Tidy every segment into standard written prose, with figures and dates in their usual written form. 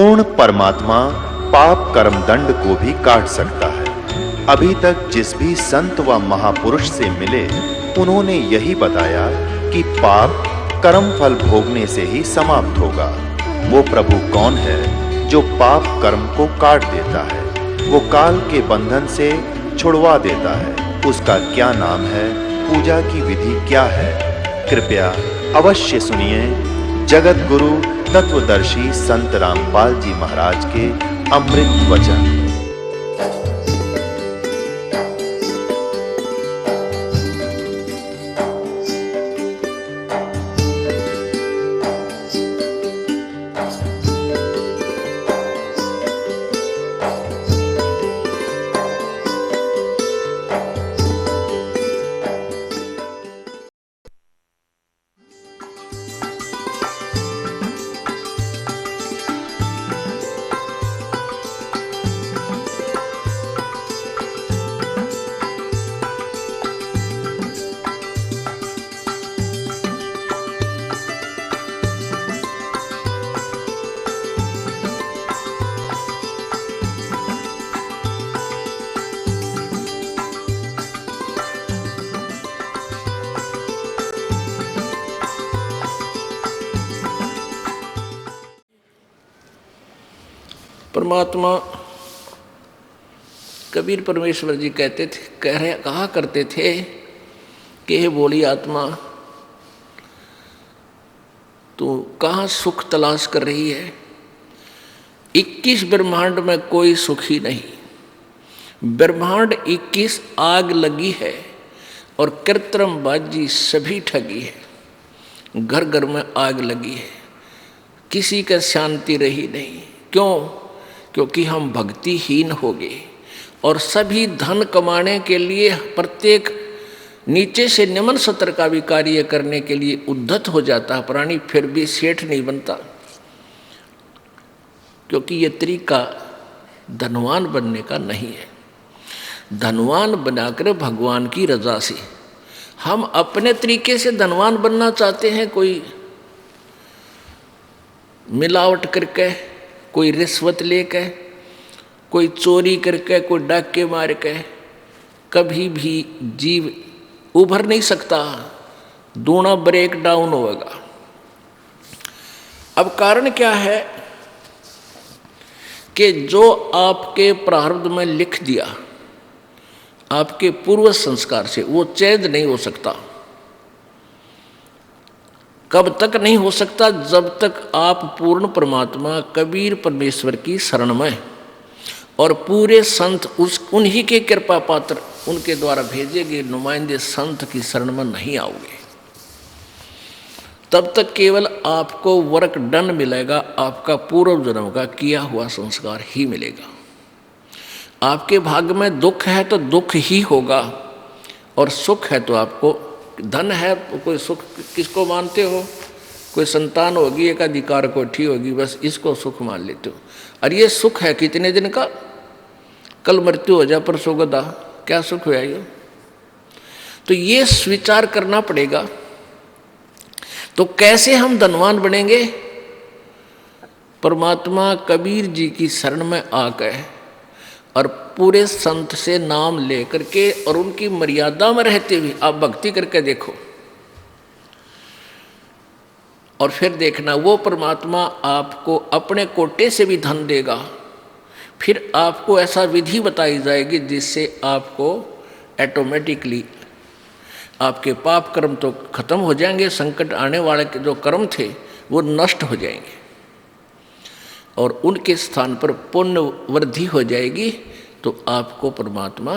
पूर्ण परमात्मा पाप कर्म दंड को भी काट सकता है। अभी तक जिस भी संत व महापुरुष से मिले, उन्होंने यही बताया कि पाप कर्म फल भोगने से ही समाप्त होगा। वो प्रभु कौन है जो पाप कर्म को काट देता है, वो काल के बंधन से छुड़वा देता है? उसका क्या नाम है, पूजा की विधि क्या है? कृपया अवश्य सुनिए जगत गुरु तत्वदर्शी संत रामपाल जी महाराज के अमृत वचन। परमात्मा कबीर परमेश्वर जी कहते थे, कहा करते थे कि हे बोली आत्मा, तू कहाँ सुख तलाश कर रही है? 21 ब्रह्मांड में कोई सुखी नहीं। ब्रह्मांड 21 आग लगी है और कृत्रिम बाजी सभी ठगी है। घर घर में आग लगी है, किसी का शांति रही नहीं। क्यों? क्योंकि हम भक्तिहीन हो गए और सभी धन कमाने के लिए, प्रत्येक नीचे से निम्न सत्र का भी कार्य करने के लिए उद्धत हो जाता है प्राणी, फिर भी सेठ नहीं बनता। क्योंकि ये तरीका धनवान बनने का नहीं है। धनवान बनाकर भगवान की रजा से हम अपने तरीके से धनवान बनना चाहते हैं, कोई मिलावट करके, कोई रिश्वत लेकर, कोई चोरी करके, कोई डाके मार के। कभी भी जीव उभर नहीं सकता, दूना ब्रेक डाउन होगा। अब कारण क्या है कि जो आपके प्रारब्ध में लिख दिया, आपके पूर्व संस्कार से, वो चेंज नहीं हो सकता। कब तक नहीं हो सकता? जब तक आप पूर्ण परमात्मा कबीर परमेश्वर की शरण में और पूरे संत उन्हीं के कृपा पात्र, उनके द्वारा भेजे गए नुमाइंदे संत की शरण में नहीं आओगे, तब तक केवल आपको वर्क डन मिलेगा, आपका पूर्व जन्म का किया हुआ संस्कार ही मिलेगा। आपके भाग्य में दुख है तो दुख ही होगा, और सुख है तो आपको, धन है तो कोई सुख किसको मानते हो? कोई संतान होगी, एक अधिकार कोठी होगी, बस इसको सुख मान लेते हो। और ये सुख है कितने दिन का? कल मृत्यु हो जाए, परसों गदा, क्या सुख हुआ ये? तो ये स्वीकार करना पड़ेगा। तो कैसे हम धनवान बनेंगे? परमात्मा कबीर जी की शरण में आकर और पूरे संत से नाम लेकर के और उनकी मर्यादा में रहते हुए आप भक्ति करके देखो, और फिर देखना वो परमात्मा आपको अपने कोटे से भी धन देगा। फिर आपको ऐसा विधि बताई जाएगी जिससे आपको ऑटोमेटिकली आपके पाप कर्म तो खत्म हो जाएंगे, संकट आने वाले के जो कर्म थे वो नष्ट हो जाएंगे और उनके स्थान पर पुण्य वृद्धि हो जाएगी। तो आपको परमात्मा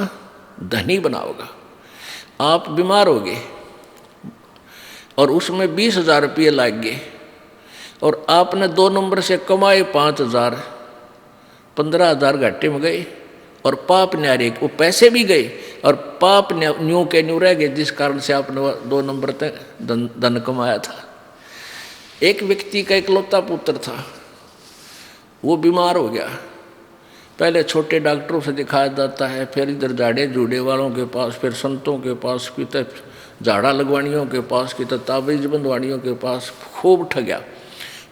धनी बनाओगा। आप बीमार हो गए और उसमें 20,000 रुपये लग गए और आपने 2 नंबर से कमाए 5,000, 15,000 घाटे में गए और पाप न्यारे, वो पैसे भी गए और पाप न्यू के न्यू रह गए, जिस कारण से आपने 2 नंबर तक धन कमाया था। एक व्यक्ति का इकलौता पुत्र था, वो बीमार हो गया। पहले छोटे डॉक्टरों से दिखाया जाता है, फिर इधर झाड़े झूड़े वालों के पास, फिर संतों के पास, फिर झाड़ा लगवानियों के पास, कि ताबीज बंधवानियों के पास खूब ठगया।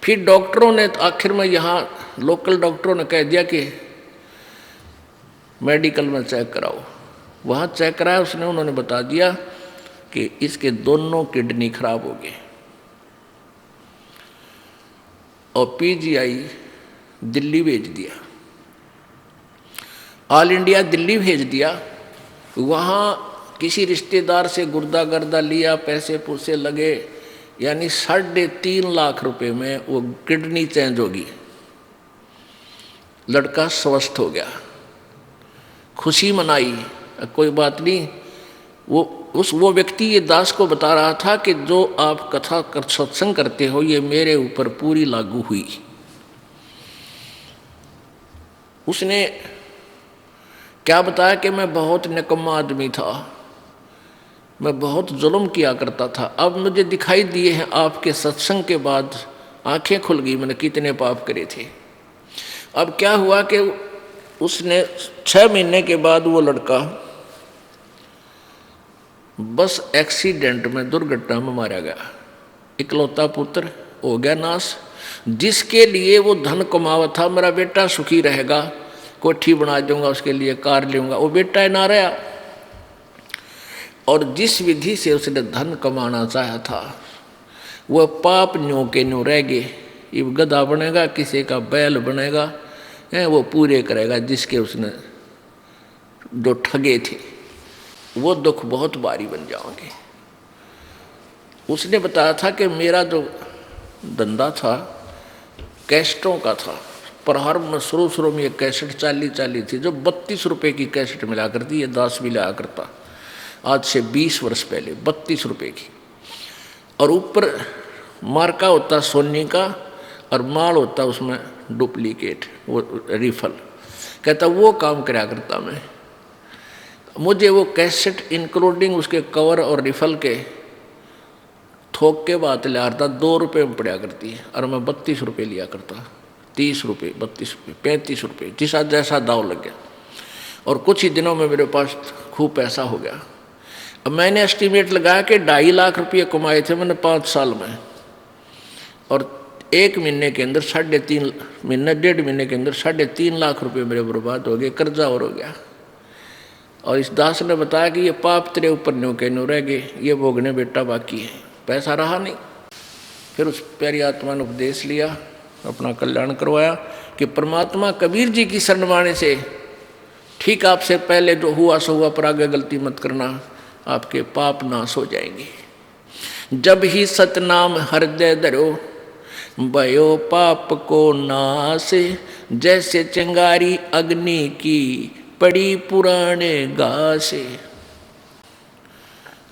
फिर डॉक्टरों ने आखिर में यहाँ लोकल डॉक्टरों ने कह दिया कि मेडिकल में चेक कराओ। वहाँ चेक कराया उसने, उन्होंने बता दिया कि इसके दोनों किडनी खराब हो गए और पीजीआई दिल्ली भेज दिया, ऑल इंडिया दिल्ली भेज दिया। वहाँ किसी रिश्तेदार से गुर्दा गर्दा लिया, पैसे पूसे लगे, यानी 3.5 लाख रुपए में वो किडनी चेंज होगी। लड़का स्वस्थ हो गया, खुशी मनाई, कोई बात नहीं। वो व्यक्ति ये दास को बता रहा था कि जो आप कथा कर सत्संग करते हो ये मेरे ऊपर पूरी लागू हुई। उसने क्या बताया कि मैं बहुत निकम्मा आदमी था, मैं बहुत जुल्म किया करता था, अब मुझे दिखाई दिए हैं आपके सत्संग के बाद आंखें खुल गई, मैंने कितने पाप करे थे। अब क्या हुआ कि उसने 6 महीने के बाद वो लड़का बस एक्सीडेंट में, दुर्घटना में मारा गया। इकलौता पुत्र हो गया नाश, जिसके लिए वो धन कमावा था, मेरा बेटा सुखी रहेगा, कोठी बना दूंगा उसके लिए, कार लूंगा, वो बेटा ना रहा। और जिस विधि से उसने धन कमाना चाहा था वह पाप न्यों के न्यों रह गए। ये गधा बनेगा, किसी का बैल बनेगा, वो पूरे करेगा जिसके उसने जो ठगे थे, वो दुख बहुत भारी बन जाओगे। उसने बताया था कि मेरा जो धंधा था कैसेटों का था, पर हर में शुरू में ये कैसेट 40 थी, जो 32 रुपये की कैसेट मिला करती, ये 10 भी लिया करता, आज से 20 वर्ष पहले 32 रुपये की। और ऊपर मार्का होता सोनी का और माल होता उसमें डुप्लीकेट, वो रिफल। कहता वो काम कराया करता मैं, मुझे वो कैसेट इंक्लूडिंग उसके कवर और रिफल के थोक के बात ले आता 2 रुपये में पड़ा करती है, और मैं 32 रुपये लिया करता, 30 रुपये, 32 रुपये, 35 रुपये, जिसा जैसा दाव लग गया। और कुछ ही दिनों में मेरे पास खूब पैसा हो गया। अब मैंने एस्टीमेट लगाया कि 2.5 लाख रुपये कमाए थे मैंने 5 साल में, और 1 महीने के अंदर 3.5 महीने, 1.5 महीने के अंदर 3.5 लाख रुपये मेरे बर्बाद हो गए, कर्जा और हो गया। और इस दास ने बताया कि ये पाप तेरे ऊपर न्यों के न्यों रह गए, ये भोगने बेटा बाकी है, पैसा रहा नहीं। फिर उस प्यारी आत्मा ने उपदेश लिया, अपना कल्याण करवाया कि परमात्मा कबीर जी की शरण माने से ठीक आपसे पहले जो हुआ सो हुआ, पर आगे गलती मत करना, आपके पाप नाश हो जाएंगे। जब ही सतनाम हृदय धरो भयो पाप को नाश, जैसे चिंगारी अग्नि की पड़ी पुराने घास।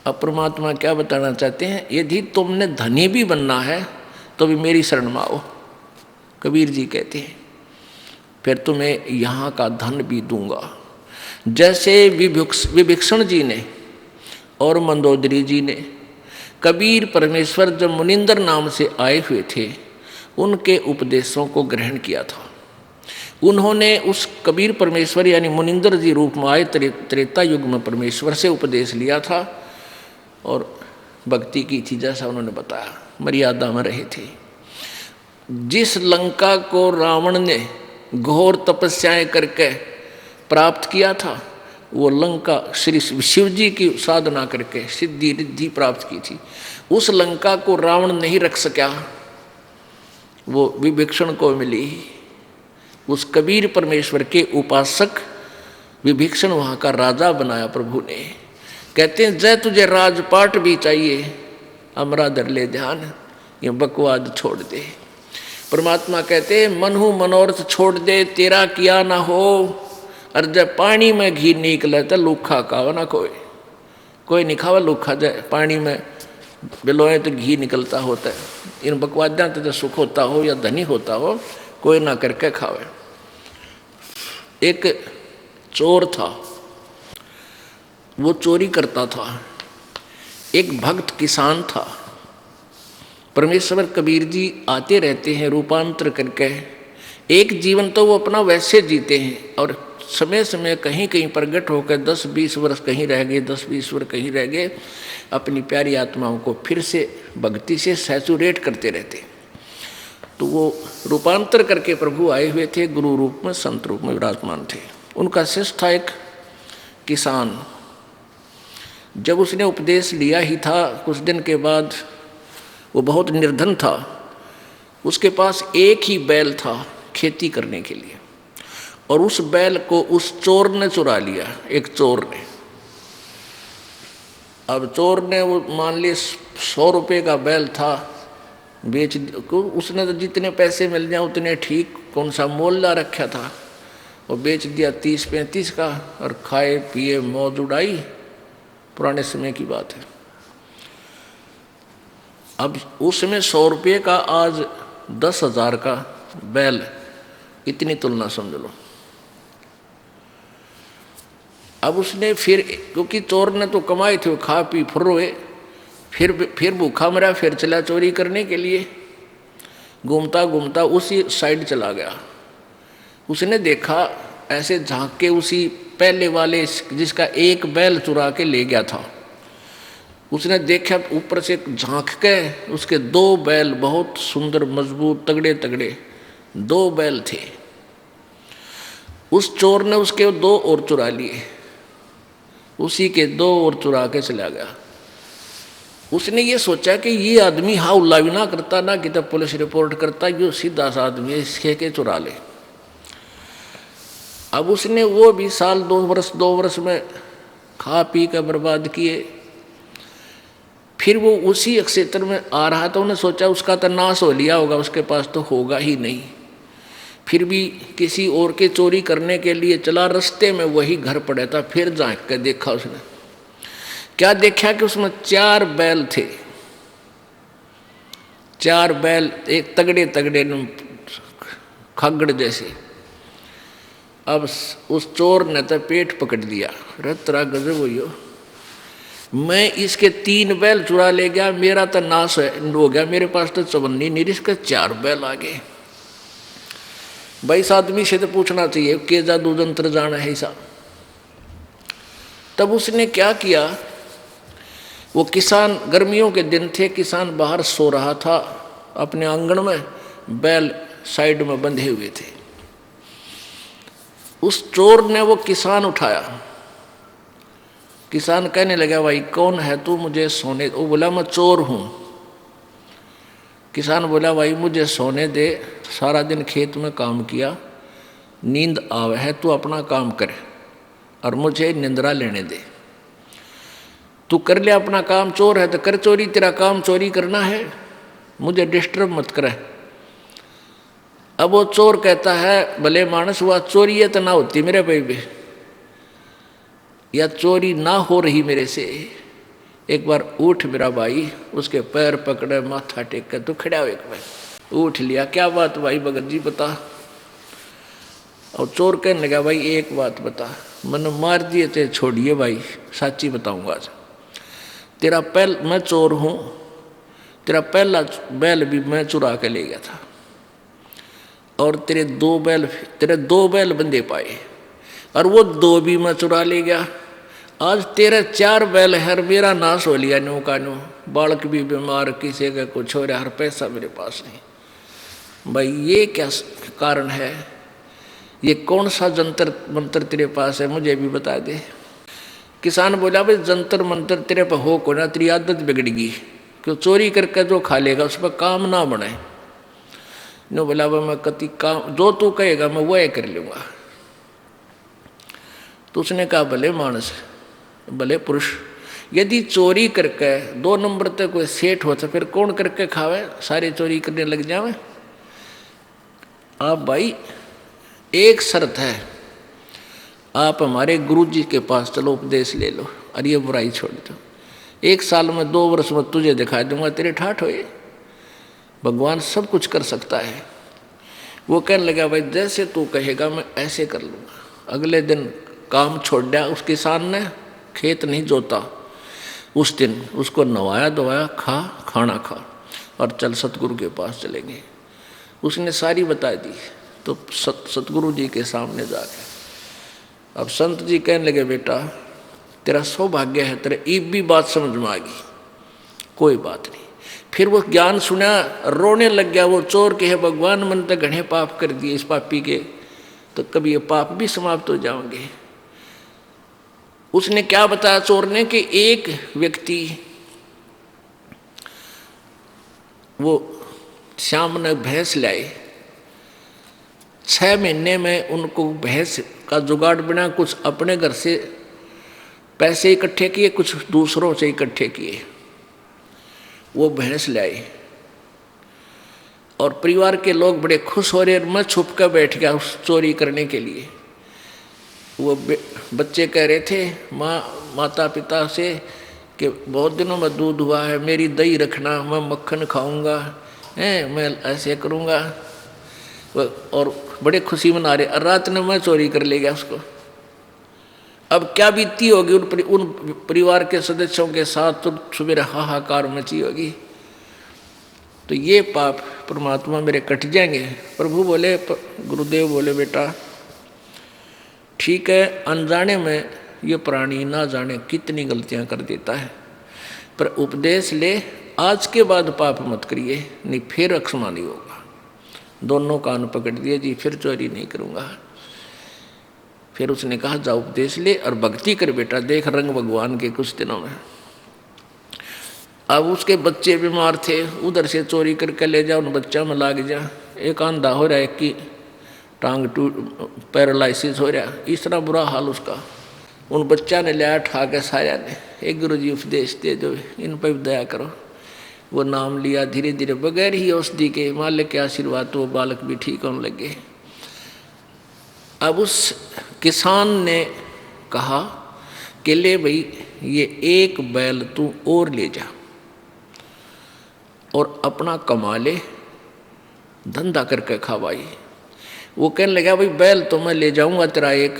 अब परमात्मा क्या बताना चाहते हैं, यदि तुमने धनी भी बनना है तो भी मेरी शरण में आओ, कबीर जी कहते हैं, फिर तुम्हें यहाँ का धन भी दूंगा। जैसे विभीषण जी ने और मंदोदरी जी ने कबीर परमेश्वर जब मुनिंदर नाम से आए हुए थे उनके उपदेशों को ग्रहण किया था। उन्होंने उस कबीर परमेश्वर यानी मुनिंदर जी रूप में आए, त्रेता युग में परमेश्वर से उपदेश लिया था और भक्ति की थी, जैसा उन्होंने बताया, मर्यादा में रहे थे। जिस लंका को रावण ने घोर तपस्याएं करके प्राप्त किया था, वो लंका श्री शिव जी की साधना करके सिद्धि रिद्धि प्राप्त की थी। उस लंका को रावण नहीं रख सका, वो विभीषण को मिली। उस कबीर परमेश्वर के उपासक विभीषण वहाँ का राजा बनाया प्रभु ने। कहते हैं जय तुझे राजपाट भी चाहिए, अमरा धर ले ध्यान, ये बकवाद छोड़ दे। परमात्मा कहते हैं मनहु मनोरथ छोड़ दे, तेरा किया ना हो, और जब पानी में घी निकले तो लूखा खावा ना कोई नहीं खावा लूखा, जाए पानी में बिलोए तो घी निकलता होता है। इन बकवादा तो जो सुख होता हो या धनी होता हो, कोई ना करके खावे। एक चोर था, वो चोरी करता था। एक भक्त किसान था। परमेश्वर कबीर जी आते रहते हैं रूपांतर करके। एक जीवन तो वो अपना वैसे जीते हैं और समय समय कहीं कहीं प्रगट होकर 10-20 वर्ष कहीं रह गए, 10-20 वर्ष कहीं रह गए, अपनी प्यारी आत्माओं को फिर से भक्ति से सैचुरेट करते रहते। तो वो रूपांतर करके प्रभु आए हुए थे, गुरु रूप में, संत रूप में विराजमान थे। उनका शिष्य था एक किसान। जब उसने उपदेश लिया ही था, कुछ दिन के बाद वो बहुत निर्धन था। उसके पास एक ही बैल था खेती करने के लिए, और उस बैल को उस चोर ने चुरा लिया, एक चोर ने। अब चोर ने वो मान ली 100 रुपये का बैल था, बेच, उसने तो जितने पैसे मिल जाए उतने ठीक, कौन सा मोल ला रखा था, वो बेच दिया 30-35 का, और खाए पिए मौज उड़ाई। पुराने समय की बात है। अब उसमें 100 रुपये का, आज 10,000 का बैल, इतनी तुलना समझ लो। अब उसने फिर, क्योंकि चोर ने तो कमाए थे, वो खा पी फुर्रोए, फिर भूखा मरा, फिर चला चोरी करने के लिए। घूमता घूमता उसी साइड चला गया। उसने देखा, ऐसे झांक के उसी पहले वाले जिसका एक बैल चुरा के ले गया था, उसने देखा ऊपर से झांक के, उसके 2 बैल, बहुत सुंदर मजबूत तगड़े तगड़े 2 बैल थे। उस चोर ने उसके 2 और चुरा लिए, उसी के 2 और चुरा के चला गया। उसने ये सोचा कि ये आदमी हाउला भी ना करता, ना कि तब पुलिस रिपोर्ट करता, ये सीधा सा आदमी है, इसके के चुरा ले। अब उसने वो भी साल 2 वर्ष में खा पी कर बर्बाद किए। फिर वो उसी क्षेत्र में आ रहा था, उन्हें सोचा उसका तो नाश हो लिया होगा, उसके पास तो होगा ही नहीं। फिर भी किसी और के चोरी करने के लिए चला, रास्ते में वही घर पड़ा था। फिर झांक कर देखा उसने, क्या देखा कि उसमें 4 बैल थे। 4 बैल, एक तगड़े तगड़े खगड़ जैसे। अब उस चोर ने तो पेट पकड़ दिया, तेरा गजब हो, मैं इसके 3 बैल चुरा ले गया, मेरा तो नाश हो गया, मेरे पास तो चवन्नी नहीं, इसके 4 बैल आ गए। भाई इस आदमी से तो पूछना चाहिए कि जादू जंत्र जाना है ऐसा। तब उसने क्या किया, वो किसान, गर्मियों के दिन थे, किसान बाहर सो रहा था अपने आंगन में, बैल साइड में बंधे हुए थे। उस चोर ने वो किसान उठाया। किसान कहने लगा, भाई कौन है तू, मुझे सोने। वो बोला, मैं चोर हूँ। किसान बोला, भाई मुझे सोने दे, सारा दिन खेत में काम किया, नींद आवे है, तू अपना काम कर और मुझे निंद्रा लेने दे। तू कर ले अपना काम, चोर है तो कर चोरी, तेरा काम चोरी करना है, मुझे डिस्टर्ब मत करे। अब वो चोर कहता है, भले मानस हुआ, चोरी है तो ना होती मेरे भाई भी, या चोरी ना हो रही मेरे से, एक बार उठ मेरा भाई। उसके पैर पकड़े, माथा टेक कर तू खड़ा हो, एक बार उठ लिया। क्या बात भाई भगत जी बता। और चोर कहने लगा, भाई एक बात बता, मैंने मार दिए थे, छोड़िए भाई, सच्ची बताऊंगा आज। तेरा मैं चोर हूँ, तेरा पहला बैल भी मैं चुरा के ले गया था, और तेरे 2 बैल बंदे पाए, और वो 2 भी मैं चुरा ले गया। आज तेरे 4 बैल है, मेरा नाश हो लिया नो का नो। बालक भी बीमार, किसी का कुछ हो रहा, हर पैसा मेरे पास नहीं। भाई ये क्या कारण है, ये कौन सा जंतर मंत्र तेरे पास है, मुझे भी बता दे। किसान बोला, भाई जंतर मंत्र तेरे पर हो को ना, तेरी आदत बिगड़ेगी, क्यों चोरी करके जो खा लेगा उस पर काम ना बने। नो बोला, भाई मैं कति काम जो तू कहेगा मैं वह कर लूँगा। तो उसने कहा, भले मानस, भले पुरुष, यदि चोरी करके 2 नंबर तक कोई सेठ हो तो फिर कौन करके खावे, सारी चोरी करने लग जावे। आप भाई एक शर्त है, आप हमारे गुरु जी के पास चलो, उपदेश ले लो और ये बुराई छोड़ दो। 1 साल में 2 वर्ष में तुझे दिखा दूंगा, तेरे ठाठ होए। भगवान सब कुछ कर सकता है। वो कहने लगा, भाई जैसे तू कहेगा मैं ऐसे कर लूँगा। अगले दिन काम छोड़ दिया उस किसान ने, खेत नहीं जोता। उस दिन उसको नवाया धोवाया, खाना खा और चल सतगुरु के पास चलेंगे। उसने सारी बता दी। तो सतगुरु जी के सामने जाके अब संत जी कहने लगे, बेटा तेरा सौभाग्य है, तेरे एक भी बात समझ में आ गई, कोई बात नहीं, फिर वो ज्ञान सुना, रोने लग गया। वो चोर के है भगवान, मन तो घने पाप कर दिए इस पापी के, तो कभी ये पाप भी समाप्त हो जाओगे। उसने क्या बताया चोर ने कि एक व्यक्ति वो श्याम ने भैंस लाई, 6 महीने में उनको भैंस का जुगाड़ बना, कुछ अपने घर से पैसे इकट्ठे किए, कुछ दूसरों से इकट्ठे किए, वो भैंस लाई और परिवार के लोग बड़े खुश हो रहे। मैं छुप कर बैठ गया उस चोरी करने के लिए। वो बच्चे कह रहे थे माता पिता से कि बहुत दिनों में दूध हुआ है, मेरी दही रखना, मैं मक्खन खाऊंगा, मैं ऐसे करूंगा, और बड़े खुशी मना रहे। रात में मैं चोरी कर ले गया उसको। अब क्या बीती होगी उन परिवार के सदस्यों के साथ, तो सुबह हाहाकार मची होगी। तो ये पाप परमात्मा मेरे कट जाएंगे। प्रभु बोले, गुरुदेव बोले, बेटा ठीक है, अनजाने में ये प्राणी ना जाने कितनी गलतियां कर देता है, पर उपदेश ले, आज के बाद पाप मत करिए, नहीं फिर अक्षमा नहीं होगा। दोनों कान पकड़ दिए, जी फिर चोरी नहीं करूँगा। फिर उसने कहा जा उपदेश ले और भक्ति कर बेटा, देख रंग भगवान के कुछ दिनों में। अब उसके बच्चे बीमार थे, उधर से चोरी करके ले जा, उन बच्चा में लाग जा। एक अंधा हो रहा है, एक की टांग पैरालाइसिस हो रहा, इस तरह बुरा हाल उसका। उन बच्चा ने लिया ठा के साया ने, एक गुरु जी उपदेश दे दो, इन पर दया करो। वो नाम लिया, धीरे धीरे बगैर ही औषधि के मालिक के आशीर्वाद तो वो बालक भी ठीक होने लगे। अब उस किसान ने कहा कि ले भाई, ये एक बैल तू और ले जा और अपना कमा ले, धंधा करके खा भाई। वो कहने लगा, भाई बैल तो मैं ले जाऊंगा तेरा एक,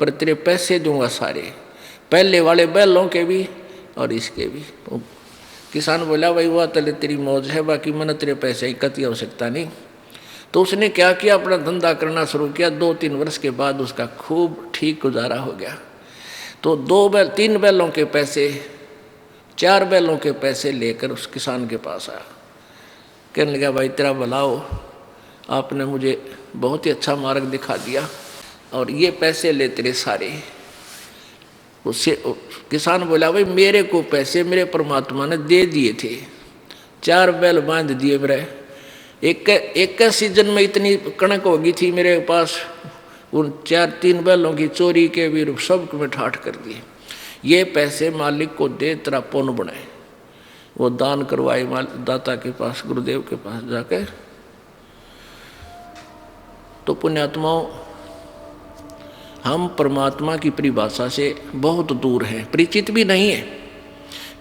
पर तेरे पैसे दूंगा सारे, पहले वाले बैलों के भी और इसके भी। किसान बोला, भाई वह तले तेरी मौज है, बाकी मैंने तेरे पैसे की कती आवश्यकता नहीं। तो उसने क्या किया, अपना धंधा करना शुरू किया। 2-3 वर्ष के बाद उसका खूब ठीक गुजारा हो गया। तो 3 बैलों के पैसे, 4 बैलों के पैसे लेकर उस किसान के पास आया। कहने लगा, भाई तेरा भला हो, आपने मुझे बहुत ही अच्छा मार्ग दिखा दिया और ये पैसे ले तेरे सारे। उससे किसान बोला, भाई मेरे को पैसे मेरे परमात्मा ने दे दिए थे, 4 बैल बांध दिए मेरे। एक सीजन में इतनी कणक होगी थी मेरे पास, उन 3 बैलों की चोरी के भी सब में ठाठ कर दिए। ये पैसे मालिक को दे, तेरा पुण्य बनाए। वो दान करवाए दाता के पास, गुरुदेव के पास जाकर। तो पुण्यात्माओं, हम परमात्मा की परिभाषा से बहुत दूर हैं, परिचित भी नहीं है।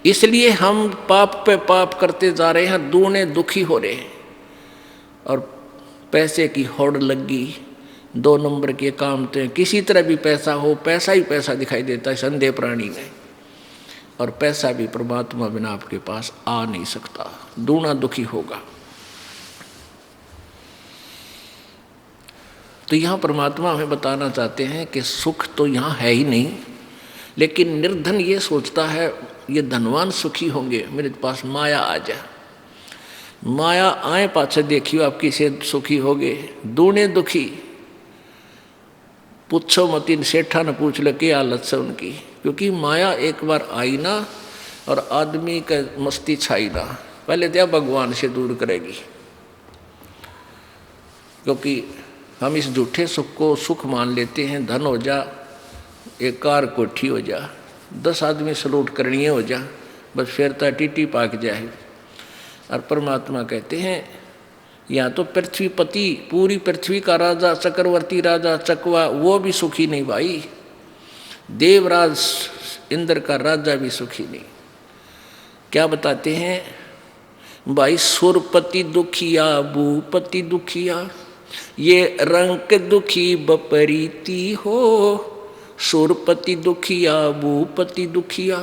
इसलिए हम पाप पे पाप करते जा रहे हैं, दूने दुखी हो रहे हैं। और पैसे की होड़ लग गई, 2 नंबर के काम थे, किसी तरह भी पैसा हो, पैसा ही पैसा दिखाई देता है संदेह प्राणी में। और पैसा भी परमात्मा बिना आपके पास आ नहीं सकता, दूना दुखी होगा। तो यहाँ परमात्मा हमें बताना चाहते हैं कि सुख तो यहाँ है ही नहीं, लेकिन निर्धन ये सोचता है ये धनवान सुखी होंगे, मेरे पास माया आ जाए। माया आए पाछे देखियो आप किसे सुखी होगे, दूने दुखी। पूछो मत, इन सेठा ने पूछ लो क्या हालत से उनकी, क्योंकि माया एक बार आई ना और आदमी का मस्ती छाई ना, पहले तो भगवान से दूर करेगी। क्योंकि हम इस झूठे सुख को सुख मान लेते हैं, धन हो जा, एक कार कोठी हो जा, 10 आदमी सलूट करनी हो जा, बस फिर तो टीटी पाक जाए। और परमात्मा कहते हैं यहाँ तो पृथ्वीपति, पूरी पृथ्वी का राजा, चक्रवर्ती राजा चकवा, वो भी सुखी नहीं भाई। देवराज इंद्र का राजा भी सुखी नहीं। क्या बताते हैं भाई, सुरपति दुखिया भूपति दुखिया, ये रंक दुखी बपरीती हो। सुरपति दुखिया भूपति दुखिया,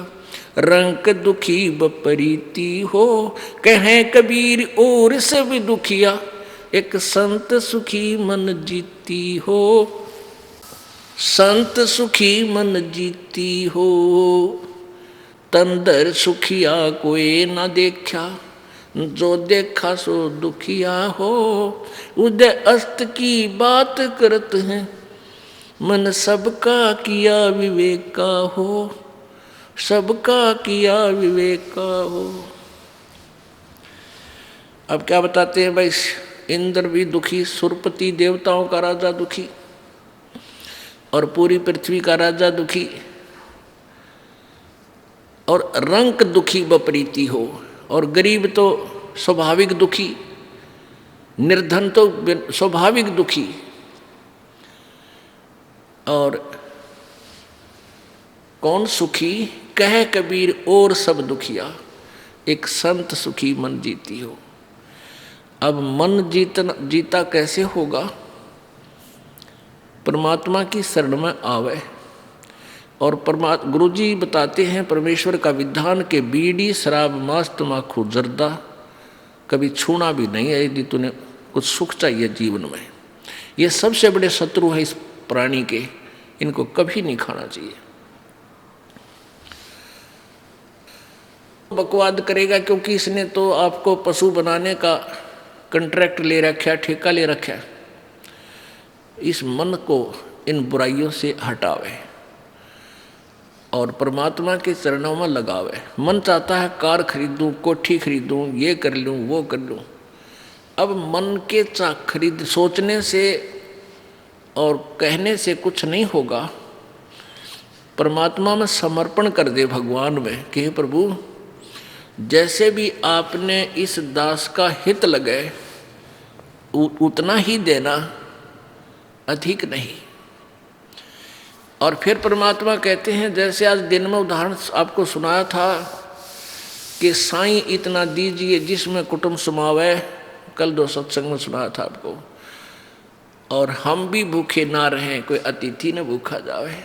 रंक दुखी बपरीती हो। कहे कबीर और सब दुखिया, एक संत सुखी मन जीती हो। संत सुखी मन जीती हो, तंदर सुखिया कोई न देखा, जो देखा सो दुखिया हो, उदय अस्त की बात करत हैं, मन सबका किया विवेक का हो, सबका किया विवेक का हो। अब क्या बताते हैं भाई, इंद्र भी दुखी, सुरपति देवताओं का राजा दुखी, और पूरी पृथ्वी का राजा दुखी, और रंक दुखी बपरीती हो, और गरीब तो स्वाभाविक दुखी, निर्धन तो स्वाभाविक दुखी, और कौन सुखी कह कबीर और सब दुखिया, एक संत सुखी मन जीती हो। अब मन जीता कैसे होगा? परमात्मा की शरण में आवे, और गुरु जी बताते हैं परमेश्वर का विधान के बीड़ी शराब मांस तम्बाकू जर्दा कभी छूना भी नहीं है यदि तूने कुछ सुख चाहिए जीवन में। ये सबसे बड़े शत्रु हैं इस प्राणी के, इनको कभी नहीं खाना चाहिए। बकवाद करेगा क्योंकि इसने तो आपको पशु बनाने का कॉन्ट्रैक्ट ले रखा है, ठेका ले रखा है। इस मन को इन बुराइयों से हटावे और परमात्मा के चरणों में लगावे। मन चाहता है कार खरीदूं, कोठी खरीदूं, ये कर लूं, वो कर लूं। अब मन के खरीद सोचने से और कहने से कुछ नहीं होगा। परमात्मा में समर्पण कर दे, भगवान में कि हे प्रभु, जैसे भी आपने इस दास का हित लगे उतना ही देना, अधिक नहीं। और फिर परमात्मा कहते हैं, जैसे आज दिन में उदाहरण आपको सुनाया था कि साईं इतना दीजिए जिसमें कुटुंब समावे, कल 2 सत्संग में सुनाया था आपको। और हम भी भूखे ना रहें, कोई अतिथि न भूखा जावे,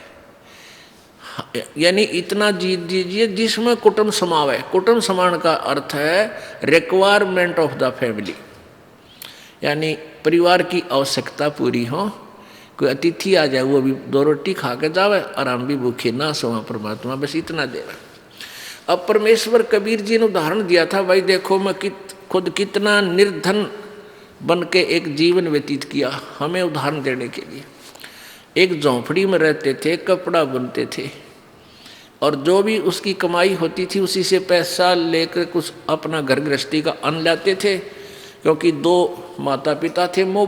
यानी इतना जी दीजिए जिसमें कुटुंब समावे। कुटुंब समान का अर्थ है रिक्वायरमेंट ऑफ द फैमिली, यानी परिवार की आवश्यकता पूरी हो। कोई अतिथि आ जाए वो भी 2 रोटी खा के जावे और हम भी भूखे ना सोवा, परमात्मा बस इतना दे रहा। अब परमेश्वर कबीर जी ने उदाहरण दिया था, भाई देखो मैं खुद कितना निर्धन बन के एक जीवन व्यतीत किया, हमें उदाहरण देने के लिए। एक झोंपड़ी में रहते थे, कपड़ा बुनते थे, और जो भी उसकी कमाई होती थी उसी से पैसा लेकर कुछ अपना घर गृहस्थी का अन्न लाते थे, क्योंकि 2 माता पिता थे, मुँह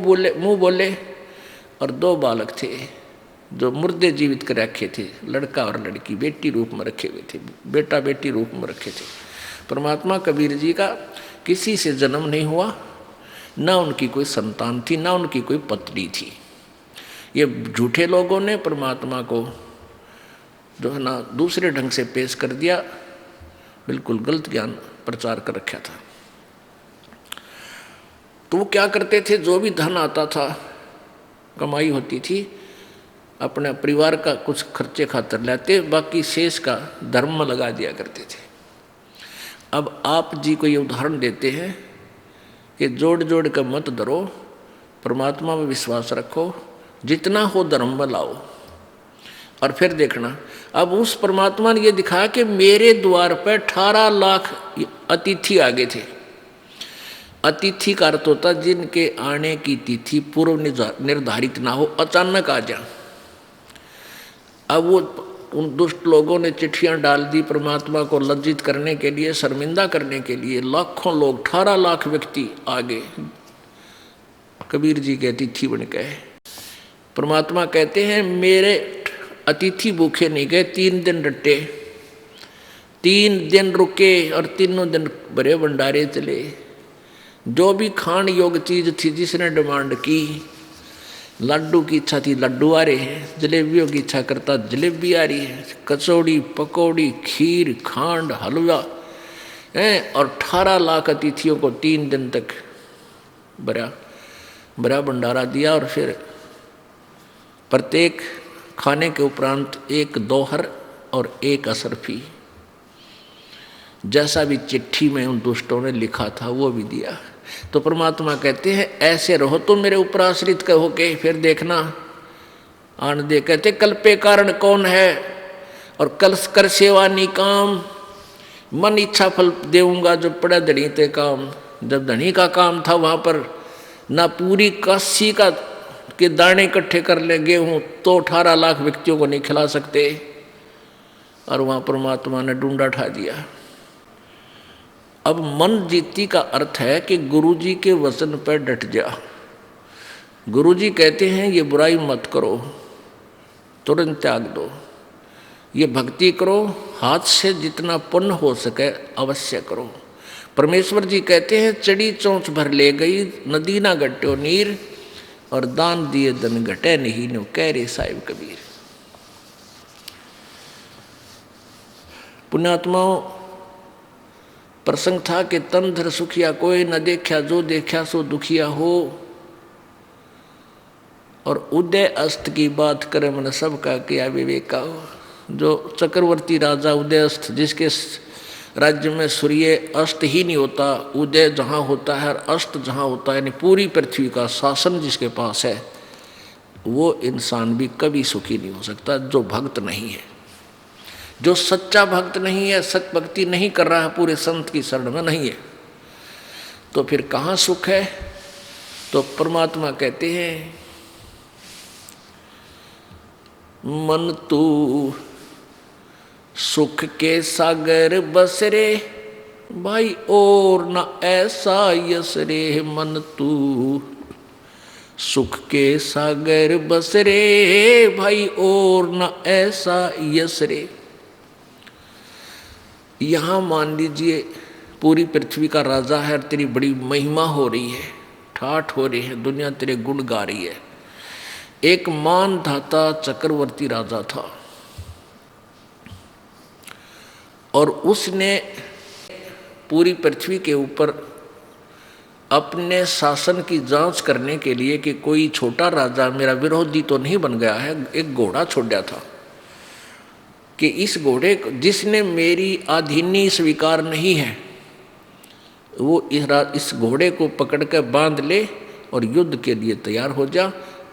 बोले, और 2 बालक थे जो मुर्दे जीवित कर रखे थे, लड़का और लड़की बेटी रूप में रखे हुए थे, बेटा बेटी रूप में रखे थे। परमात्मा कबीर जी का किसी से जन्म नहीं हुआ, ना उनकी कोई संतान थी, ना उनकी कोई पत्नी थी। ये झूठे लोगों ने परमात्मा को जो है ना दूसरे ढंग से पेश कर दिया, बिल्कुल गलत ज्ञान प्रचार कर रखा था। तो वो क्या करते थे, जो भी धन आता था, कमाई होती थी, अपने परिवार का कुछ खर्चे खातर लाते, बाकी शेष का धर्म में लगा दिया करते थे। अब आप जी को ये उदाहरण देते हैं कि जोड़ जोड़ कर मत डरो, परमात्मा में विश्वास रखो, जितना हो धर्म में लाओ। और फिर देखना, अब उस परमात्मा ने ये दिखाया कि मेरे द्वार पर 18 लाख अतिथि आ गए थे। अतिथि का अर्थ होता जिनके आने की तिथि पूर्व निर्धारित ना हो, अचानक आ जा। अब वो उन दुष्ट लोगों ने चिट्ठियां डाल दी परमात्मा को लज्जित करने के लिए, शर्मिंदा करने के लिए। लाखों लोग, 18 लाख व्यक्ति आ गए कबीर जी के अतिथि बन गए। परमात्मा कहते हैं मेरे अतिथि भूखे नहीं गए, 3 दिन रटे, 3 दिन रुके और तीनों दिन बड़े भंडारे चले। जो भी खान योग्य चीज थी जिसने डिमांड की, लड्डू की इच्छा थी लड्डू आ रहे हैं, जलेबियों की इच्छा करता जलेबी आ रही है, कचौड़ी पकौड़ी खीर खांड हलवा हैं। और 18 लाख अतिथियों को 3 दिन तक बड़ा भंडारा दिया। और फिर प्रत्येक खाने के उपरांत 1 दोहर और 1 असरफी, जैसा भी चिट्ठी में उन दुष्टों ने लिखा था वो भी दिया। तो परमात्मा कहते हैं ऐसे रहो तुम मेरे ऊपर आश्रित कहो के। फिर देखना आन दे, कहते कल्पे कारण कौन है और कल कर सेवा निकाम, मन इच्छा फल देऊंगा जो पड़ा धनी ते काम। जब धनी का काम था वहाँ पर ना पूरी काशी का के दाने इकट्ठे कर ले गेहूँ तो 18 लाख व्यक्तियों को नहीं खिला सकते, और वहाँ परमात्मा ने डूंडा ठा दिया। अब मन जीती का अर्थ है कि गुरुजी के वचन पर डट जा। गुरुजी कहते हैं ये बुराई मत करो, तुरंत त्याग दो, ये भक्ति करो, हाथ से जितना पुण्य हो सके अवश्य करो। परमेश्वर जी कहते हैं चढ़ी चोंच भर ले गई नदी ना घट्यो नीर, और दान दिए धन घटे नहीं नो कह रे साहिब कबीर। पुण्यात्माओं, प्रसंग था कि तन धर सुखिया कोई न देखा, जो देखा सो दुखिया हो, और उदय अस्त की बात करे मन सबका किया विवेका हो। जो चक्रवर्ती राजा उदय अस्त, जिसके राज्य में सूर्य अस्त ही नहीं होता, उदय जहाँ होता है और अस्त जहाँ होता है, यानी पूरी पृथ्वी का शासन जिसके पास है, वो इंसान भी कभी सुखी नहीं हो सकता जो भक्त नहीं है। जो सच्चा भक्त नहीं है, सच भक्ति नहीं कर रहा है, पूरे संत की शरण में नहीं है, तो फिर कहाँ सुख है? तो परमात्मा कहते हैं मन तू सुख के सागर बस रे भाई और न ऐसा यस रे। मन तू सुख के सागर बस रे भाई और न ऐसा यस रे। यहाँ मान लीजिए पूरी पृथ्वी का राजा है, तेरी बड़ी महिमा हो रही है, ठाठ हो रही है, दुनिया तेरे गुण गा रही है। एक मानधाता चक्रवर्ती राजा था, और उसने पूरी पृथ्वी के ऊपर अपने शासन की जांच करने के लिए कि कोई छोटा राजा मेरा विरोधी तो नहीं बन गया है, एक घोड़ा छोड़ा था कि इस घोड़े जिसने मेरी अधीनी स्वीकार नहीं है वो इस घोड़े को पकड़ कर बांध ले और युद्ध के लिए तैयार हो जा।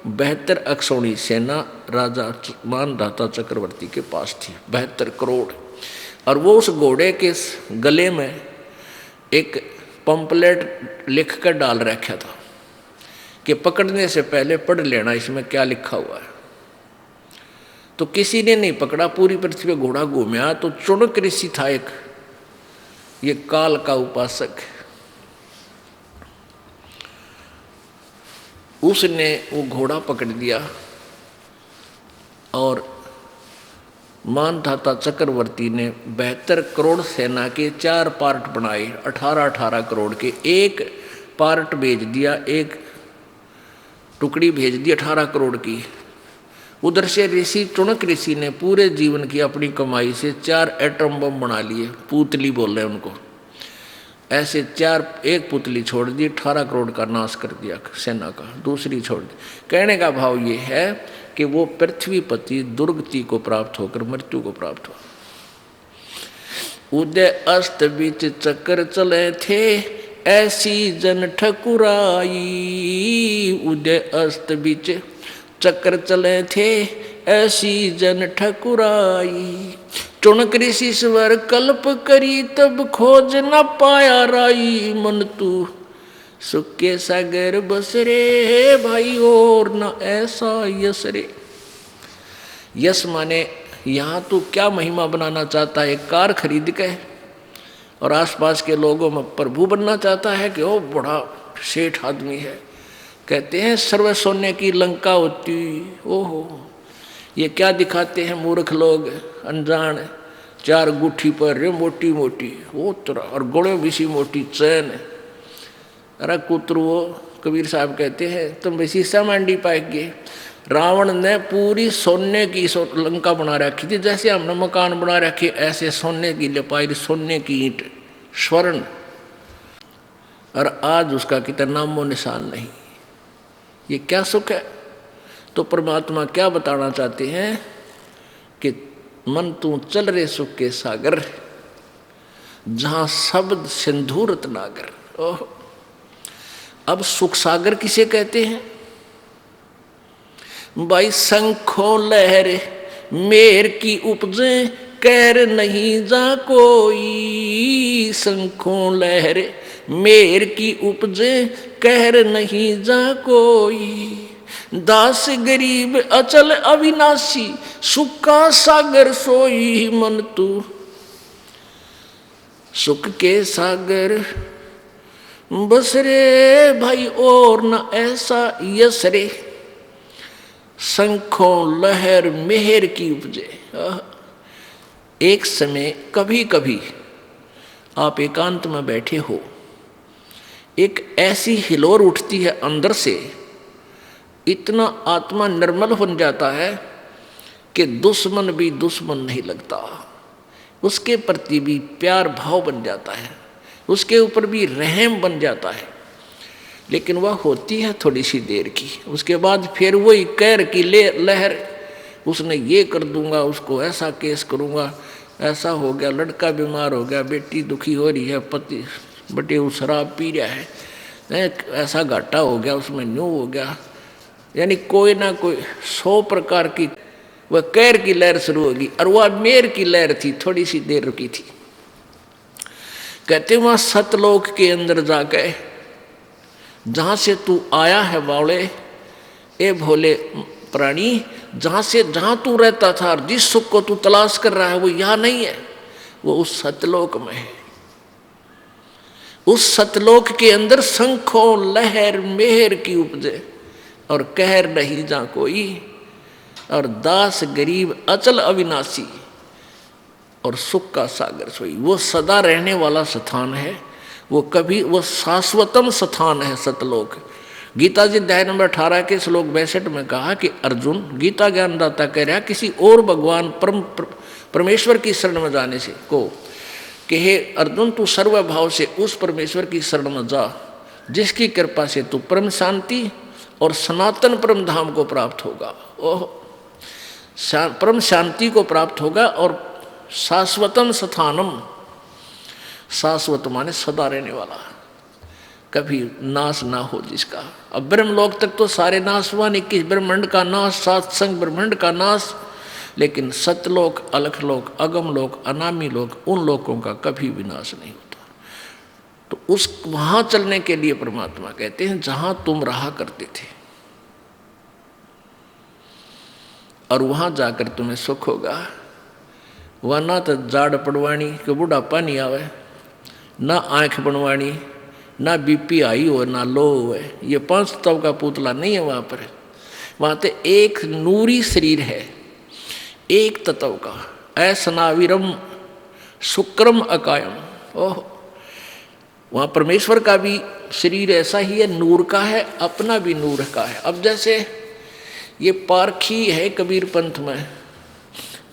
72 अक्षौणी सेना राजा मानधाता चक्रवर्ती के पास थी, 72 करोड़। और वो उस घोड़े के गले में एक पंपलेट लिख कर डाल रखा था कि पकड़ने से पहले पढ़ लेना इसमें क्या लिखा हुआ है। तो किसी ने नहीं पकड़ा, पूरी पृथ्वी पे घोड़ा घूमया। तो चुनक ऋषि था एक, ये काल का उपासक, उसने वो घोड़ा पकड़ लिया और मानधाता चक्रवर्ती ने 72 करोड़ सेना के 4 पार्ट बनाए, 18-18 करोड़ के। एक पार्ट भेज दिया, एक टुकड़ी भेज दी 18 करोड़ की। उधर से ऋषि चुनक ऋषि ने पूरे जीवन की अपनी कमाई से 4 एटम बम बना लिए, पुतली बोल रहे हैं उनको। ऐसे 4, एक पुतली छोड़ दी, 18 करोड़ का नाश कर दिया सेना का, दूसरी छोड़ दी। कहने का भाव ये है कि वो पृथ्वीपति दुर्गति को प्राप्त होकर मृत्यु को प्राप्त हो। उदय अस्त बीच चक्कर चले थे ऐसी जन ठकुराई। उदय अस्त बीच चक्कर चले थे ऐसी जन ठकुराई। चुनक ऋषि स्वर कल्प करी तब खोज न पाया राई। मन तू सुख के सागर बस रे भाई और न ऐसा यस रे। यस माने यहाँ तू क्या महिमा बनाना चाहता है? एक कार खरीद के और आसपास के लोगों में प्रभु बनना चाहता है कि ओ बड़ा सेठ आदमी है। कहते हैं सर्व सोने की लंका होती। ओहो, ये क्या दिखाते हैं मूर्ख लोग, अनजान। 4 गुठी पर रे मोटी मोटी वो तरह, और गोड़े भी सी मोटी चैन। अरे कुत्र, वो कबीर साहब कहते हैं तुम विशीषा मांडी पाएंगे। रावण ने पूरी सोने की लंका बना रखी थी, जैसे हमने मकान बना रखे ऐसे सोने की लिपाई, सोने की ईंट, स्वर्ण। और आज उसका कितना नामो निशान नहीं। ये क्या सुख है? तो परमात्मा क्या बताना चाहते हैं कि मन तू चल रे सुख के सागर, जहां शब्द सिंधु रत्नागर। ओह, अब सुख सागर किसे कहते हैं भाई? शंखों लहर मेर की उपजे कहर नहीं जा कोई, शंखों लहर मेर की उपजे कहर नहीं जा कोई। दास गरीब अचल अविनाशी, सुखा सागर सोई मन तू। सुख के सागर बस रे भाई और न ऐसा यस रे, शंखों लहर मेहर की उपजे। एक समय कभी कभी आप एकांत में बैठे हो, एक ऐसी हिलोर उठती है अंदर से, इतना आत्मा निर्मल हो जाता है कि दुश्मन भी दुश्मन नहीं लगता, उसके प्रति भी प्यार भाव बन जाता है, उसके ऊपर भी रहम बन जाता है। लेकिन वह होती है थोड़ी सी देर की, उसके बाद फिर वही कहर की लहर, उसने ये कर दूंगा, उसको ऐसा केस करूंगा, ऐसा हो गया, लड़का बीमार हो गया, बेटी दुखी हो रही है, पति बटे वो शराब पी रहा है, ऐसा घाटा हो गया, उसमें न्यू हो गया। यानी कोई ना कोई 100 प्रकार की वह कहर की लहर शुरू होगी, और वह मेर की लहर थी, थोड़ी सी देर रुकी थी। कहते वहां सतलोक के अंदर जाके, जहां से तू आया है बावले, ए भोले प्राणी, जहां तू रहता था, जिस सुख को तू तलाश कर रहा है वो यहां नहीं है, वो उस सतलोक में है। उस सतलोक के अंदर शंखों लहर मेहर की उपजे और कहर नहीं जा कोई, और दास गरीब अचल अविनाशी और सुख का सागर सोई। वो सदा रहने वाला स्थान है, वो शाश्वतम स्थान है सतलोक। गीता जी अध्याय नंबर 18 के श्लोक 62 में कहा कि अर्जुन, गीता ज्ञानदाता कह रहा किसी और भगवान परमेश्वर की शरण में जाने से को, कि हे अर्जुन तू सर्वभाव से उस परमेश्वर की शरण में जा जिसकी कृपा से तू परम शांति और सनातन परम धाम को प्राप्त होगा। ओह, परम शांति को प्राप्त होगा और शाश्वतम स्थानम, शाश्वत माने सदा रहने वाला, कभी नाश ना हो जिसका। अब ब्रह्मलोक तक तो सारे नाश हुआ, 21 ब्रह्मांड का नाश, 7 संग ब्रह्मांड का नाश, लेकिन सतलोक, अलखलोक, अगमलोक, अनामी लोक, उन लोकों का कभी विनाश नहीं होता। तो उस वहां चलने के लिए परमात्मा कहते हैं जहां तुम रहा करते थे, और वहां जाकर तुम्हें सुख होगा। वह ना तो जाड़ पड़वाणी के बुढ़ापा नहीं आवे, ना आंख बनवाणी, ना बीपी हाई हो, ना लो हो। ये 5 तत्व का पुतला नहीं है वहाँ पर। वहाँ तो एक नूरी शरीर है, एक तत्व का, ऐसनाविरम शुक्रम अकायम। ओह, वहाँ परमेश्वर का भी शरीर ऐसा ही है, नूर का है, अपना भी नूर का है। अब जैसे ये पारखी है कबीर पंथ में,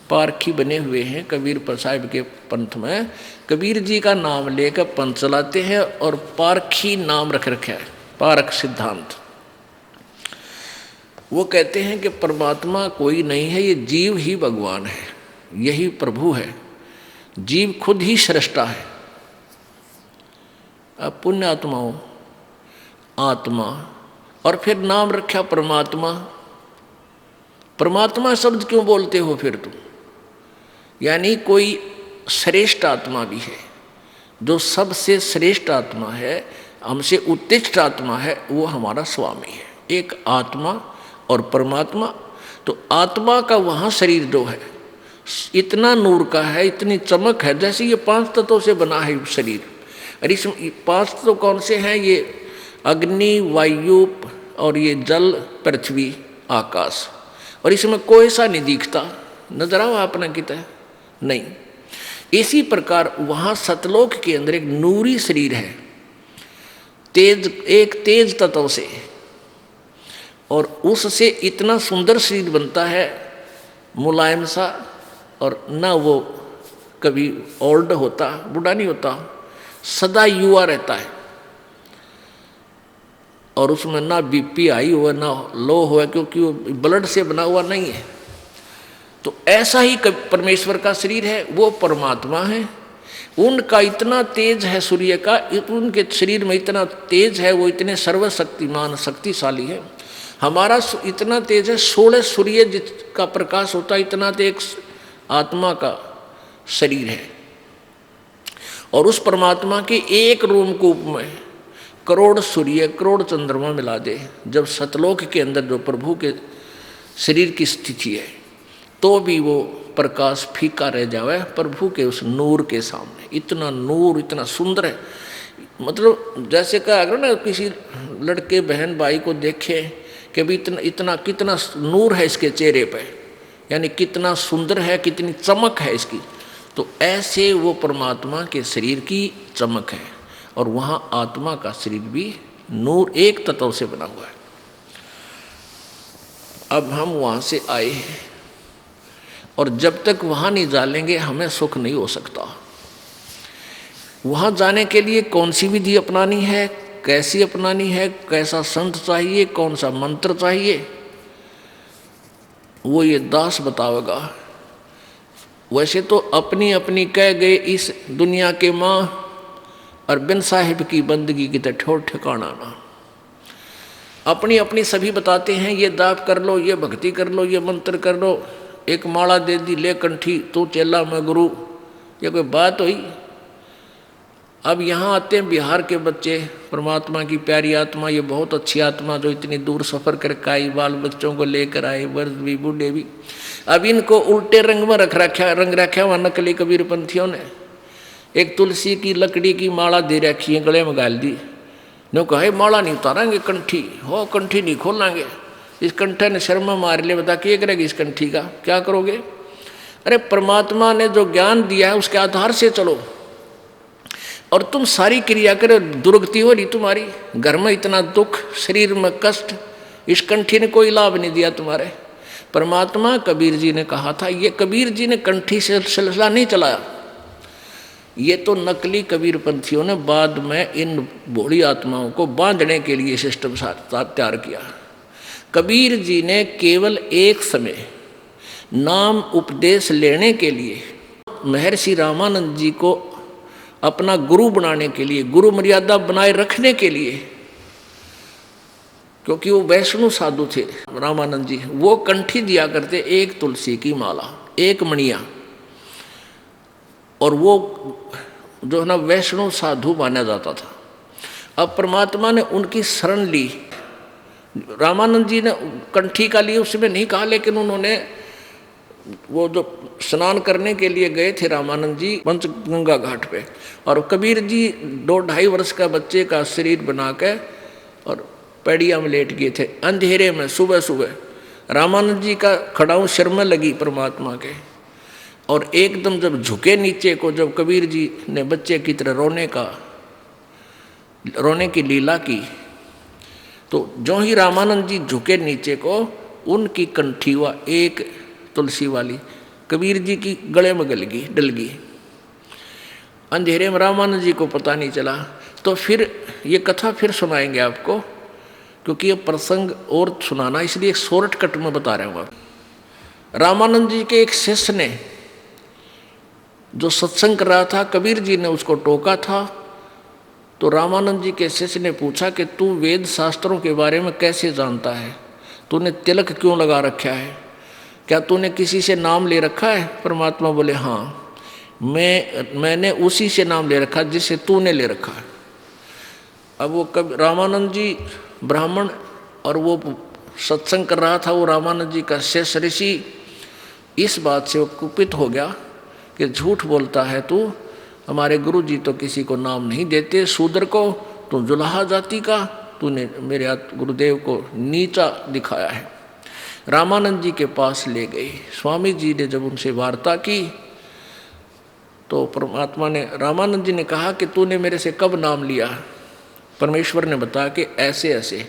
पारखी बने हुए हैं कबीर साहिब के पंथ में, कबीर जी का नाम लेकर पंथ चलाते हैं और पारखी नाम रख रखा है, पारख सिद्धांत। वो कहते हैं कि परमात्मा कोई नहीं है, ये जीव ही भगवान है, यही प्रभु है, जीव खुद ही सृष्टा है। अब पुण्यात्माओं, आत्मा, और फिर नाम रखा परमात्मा। परमात्मा शब्द क्यों बोलते हो फिर तुम? यानी कोई श्रेष्ठ आत्मा भी है, जो सबसे श्रेष्ठ आत्मा है, हमसे उत्कृष्ट आत्मा है, वो हमारा स्वामी है। एक आत्मा और परमात्मा। तो आत्मा का वहाँ शरीर जो है इतना नूर का है, इतनी चमक है, जैसे ये 5 तत्वों से बना है शरीर। और इस 5 तत्व कौन से हैं? ये अग्नि, वायु और ये जल, पृथ्वी, आकाश। और इसमें कोई सा नहीं दिखता, नजर आओ आपने कितना नहीं। इसी प्रकार वहाँ सतलोक के अंदर एक नूरी शरीर है, तेज, एक तेज तत्व से, और उससे इतना सुंदर शरीर बनता है, मुलायम सा, और ना वो कभी ओल्ड होता, बूढ़ा नहीं होता, सदा युवा रहता है। और उसमें ना बीपी हाई हुआ ना लो हुआ, क्योंकि वो ब्लड से बना हुआ नहीं है। तो ऐसा ही परमेश्वर का शरीर है, वो परमात्मा है। उनका इतना तेज है सूर्य का, उनके शरीर में इतना तेज है, वो इतने सर्वशक्तिमान शक्तिशाली है। हमारा इतना तेज है, 16 सूर्य जिसका प्रकाश होता है, इतना तो एक आत्मा का शरीर है। और उस परमात्मा के एक रोमकूप में करोड़ सूर्य करोड़ चंद्रमा मिला दे, जब सतलोक के अंदर जो प्रभु के शरीर की स्थिति है, तो भी वो प्रकाश फीका रह जावे प्रभु के उस नूर के सामने। इतना नूर, इतना सुंदर है। मतलब जैसे कहा अगर ना किसी लड़के बहन भाई को देखे कि भी इतना कितना नूर है इसके चेहरे पे, यानी कितना सुंदर है, कितनी चमक है इसकी, तो ऐसे वो परमात्मा के शरीर की चमक है। और वहाँ आत्मा का शरीर भी नूर एक तत्व से बना हुआ है। अब हम वहाँ से आए हैं और जब तक वहाँ नहीं जानेंगे हमें सुख नहीं हो सकता। वहाँ जाने के लिए कौन सी विधि अपनानी है, कैसी अपनानी है, कैसा संत चाहिए, कौन सा मंत्र चाहिए, वो ये दास बतावेगा। वैसे तो अपनी अपनी कह गए इस दुनिया के माँ, और बिन साहिब की बंदगी की तो ठोर ठिकाना ना। अपनी अपनी सभी बताते हैं, ये दाप कर लो, ये भक्ति कर लो, ये मंत्र कर लो, एक माला दे दी ले कंठी, तू चेला मैं गुरु, ये कोई बात हुई। अब यहाँ आते हैं बिहार के बच्चे, परमात्मा की प्यारी आत्मा, ये बहुत अच्छी आत्मा जो इतनी दूर सफ़र करके आई, बाल बच्चों को लेकर आए, वर्ष भी बूढ़े भी। अब इनको उल्टे रंग में रंग रखा हुआ नकली कबीरपंथियों ने। एक तुलसी की लकड़ी की माला दे रखी है, गले में गाल दी, नो कहे माला नहीं उतारेंगे, कंठी हो कंठी नहीं खोलेंगे, इस कंठे ने शर्मा मार ले, बता क्या करेगी इस कंठी का, क्या करोगे। अरे परमात्मा ने जो ज्ञान दिया है उसके आधार से चलो, और तुम सारी क्रिया करो, दुर्गति हो रही तुम्हारी, घर में इतना दुख, शरीर में कष्ट, इस कंठी ने कोई लाभ नहीं दिया तुम्हारे। परमात्मा कबीर जी ने कहा था, ये कबीर जी ने कंठी से सिलसिला नहीं चलाया, ये तो नकली कबीरपंथियों ने बाद में इन भोली आत्माओं को बांधने के लिए सिस्टम तैयार किया। कबीर जी ने केवल एक समय नाम उपदेश लेने के लिए महर्षि रामानंद जी को अपना गुरु बनाने के लिए, गुरु मर्यादा बनाए रखने के लिए, क्योंकि वो वैष्णव साधु थे रामानंद जी, वो कंठी दिया करते एक तुलसी की माला, एक मणिया, और वो जो है ना वैष्णव साधु माना जाता था। अब परमात्मा ने उनकी शरण ली। रामानंद जी ने कंठी का लिए उसमें नहीं कहा, लेकिन उन्होंने वो जो स्नान करने के लिए गए थे रामानंद जी पंचगंगा घाट पे, और कबीर जी 2-2.5 वर्ष का बच्चे का शरीर बना के और पैड़िया में लेट गए थे अंधेरे में। सुबह सुबह रामानंद जी का खड़ाऊ सिर में लगी परमात्मा के, और एकदम जब झुके नीचे को, जब कबीर जी ने बच्चे की तरह रोने की लीला की, तो जो ही रामानंद जी झुके नीचे को, उनकी कंठी हुआ एक तुलसी वाली कबीर जी की गले में डल गई। अंधेरे में रामानंद जी को पता नहीं चला। तो फिर ये कथा फिर सुनाएंगे आपको, क्योंकि ये प्रसंग और सुनाना, इसलिए एक शॉर्टकट में बता रहा हूँ। रामानंद जी के एक शिष्य ने जो सत्संग कर रहा था, कबीर जी ने उसको टोका था। तो रामानंद जी के शिष्य ने पूछा कि तू वेद शास्त्रों के बारे में कैसे जानता है, तूने तिलक क्यों लगा रखा है, क्या तूने किसी से नाम ले रखा है। परमात्मा बोले हाँ, मैंने उसी से नाम ले रखा जिसे तूने ले रखा है। अब वो रामानंद जी ब्राह्मण, और वो सत्संग कर रहा था, वो रामानंद जी का शिष्य ऋषि, इस बात से वो कुपित हो गया कि झूठ बोलता है तू, हमारे गुरु जी तो किसी को नाम नहीं देते, शूद्र को, तू जुलाहा जाति का, तूने मेरे गुरुदेव को नीचा दिखाया है। रामानंद जी के पास ले गए। स्वामी जी ने जब उनसे वार्ता की तो परमात्मा ने, रामानंद जी ने कहा कि तूने मेरे से कब नाम लिया। परमेश्वर ने बताया कि ऐसे ऐसे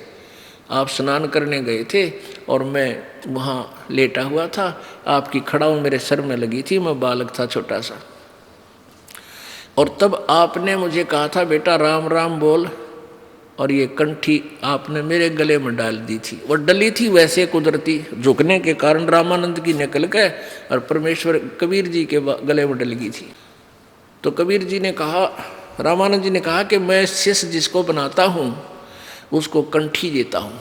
आप स्नान करने गए थे और मैं वहाँ लेटा हुआ था, आपकी खड़ाऊ मेरे सर में लगी थी, मैं बालक था छोटा सा, और तब आपने मुझे कहा था बेटा राम राम बोल, और ये कंठी आपने मेरे गले में डाल दी थी। और डली थी वैसे कुदरती, झुकने के कारण रामानंद की निकल गए और परमेश्वर कबीर जी के गले में डल गई थी। तो कबीर जी ने कहा, रामानंद जी ने कहा कि मैं शिष्य जिसको बनाता हूँ उसको कंठी देता हूँ,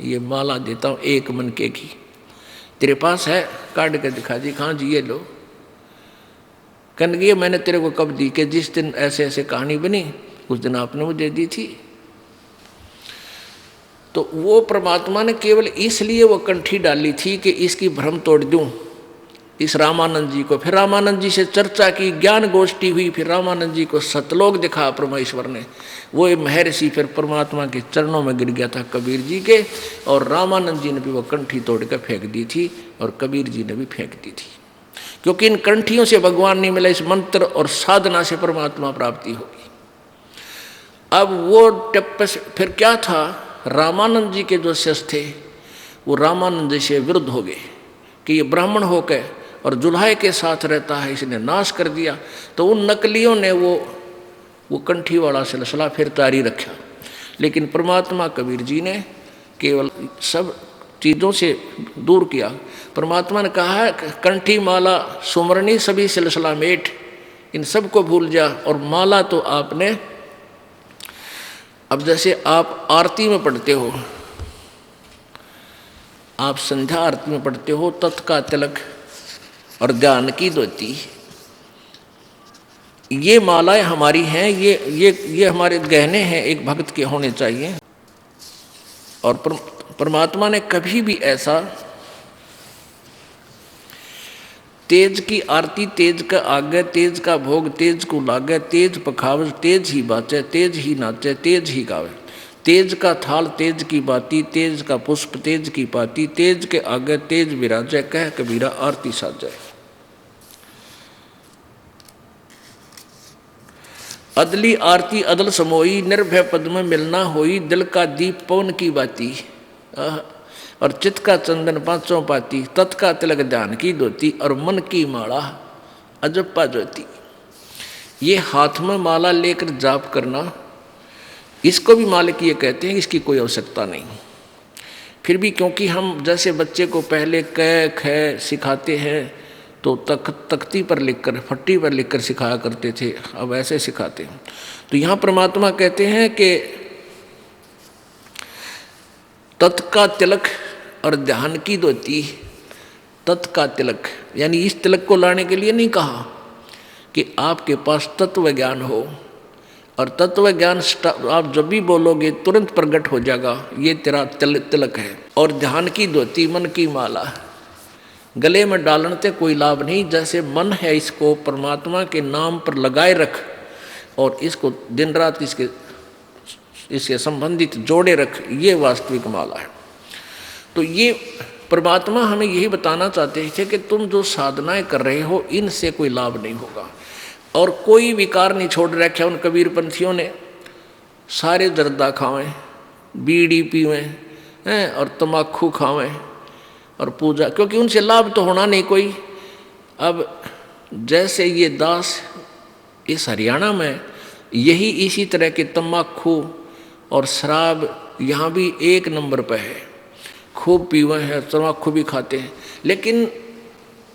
ये माला देता हूँ एक मनके की, तेरे पास है, काट के दिखा दी। हाँ जी ये लो। कहने लगी मैंने तेरे को कब दी, कि जिस दिन ऐसे ऐसे कहानी बनी उस दिन आपने मुझे दी थी। तो वो परमात्मा ने केवल इसलिए वो कंठी डाली थी कि इसकी भ्रम तोड़ दूं इस रामानंद जी को। फिर रामानंद जी से चर्चा की, ज्ञान गोष्ठी हुई, फिर रामानंद जी को सतलोक दिखा परमेश्वर ने। वो महर्षि फिर परमात्मा के चरणों में गिर गया था कबीर जी के, और रामानंद जी ने भी वो कंठी तोड़ कर फेंक दी थी और कबीर जी ने भी फेंक दी थी, क्योंकि इन कंठियों से भगवान नहीं मिला, इस मंत्र और साधना से परमात्मा प्राप्ति होगी। अब वो टिप्पण फिर क्या था, रामानंद जी के जो शिष्य थे वो रामानंद जी से विरुद्ध हो गए कि ये ब्राह्मण होकर और जुल्हाए के साथ रहता है, इसने नाश कर दिया। तो उन नकलियों ने वो कंठी वाला सिलसिला फिर जारी रखा। लेकिन परमात्मा कबीर जी ने केवल सब चीज़ों से दूर किया। परमात्मा ने कहा है कंठी माला सुमरनी सभी सिलसिला मेट, इन सब को भूल जा। और माला तो आपने, अब जैसे आप आरती में पढ़ते हो, आप संध्या आरती में पढ़ते हो, तत् का तिलक और ध्यान की धोती, ये मालाएं हमारी हैं, ये हमारे गहने हैं, एक भक्त के होने चाहिए। और परमात्मा ने कभी भी ऐसा तेज की आरती तेज का आगे, तेज का भोग तेज को लागे, तेज पखावज तेज ही बाचे, तेज ही नाचे तेज ही गावे, तेज का थाल तेज की बाती, तेज का पुष्प तेज की पाती, तेज के आगे तेज विराजे, कह कबीरा आरती साजे। अदली आरती अदल समोई, निर्भय पद में मिलना होई, दिल का दीप पवन की बाती, और चित्त का चंदन पांचों पाती, तत् का तिलक ध्यान की धोती, और मन की माला अजप्पा ज्योति। ये हाथ में माला लेकर जाप करना, इसको भी मालिकीय कहते हैं, इसकी कोई आवश्यकता नहीं। फिर भी क्योंकि हम जैसे बच्चे को पहले क ख सिखाते हैं तो तख्ती पर लिखकर, फट्टी पर लिखकर सिखाया करते थे, अब ऐसे सिखाते हैं। तो यहाँ परमात्मा कहते हैं कि तत् का तिलक और ध्यान की धोती, तत् का तिलक यानी इस तिलक को लाने के लिए नहीं कहा कि आपके पास तत्व ज्ञान हो, और तत्व ज्ञान आप जब भी बोलोगे तुरंत प्रकट हो जाएगा, ये तेरा तिलक है। और ध्यान की धोती मन की माला, गले में डालने से कोई लाभ नहीं, जैसे मन है इसको परमात्मा के नाम पर लगाए रख, और इसको दिन रात इसके संबंधित जोड़े रख, ये वास्तविक माला है। तो ये परमात्मा हमें यही बताना चाहते थे कि तुम जो साधनाएं कर रहे हो इनसे कोई लाभ नहीं होगा। और कोई विकार नहीं छोड़ रखा उन कबीर पंथियों ने, सारे जर्दा खावें, बीड़ी पीवें हैं, और तम्बाकू खावें और पूजा, क्योंकि उनसे लाभ तो होना नहीं कोई। अब जैसे ये दास इस हरियाणा में यही इसी तरह के तम्बाकू और शराब यहाँ भी एक नंबर पर है, खूब पीवे हैं, तम्बाकू भी खाते हैं। लेकिन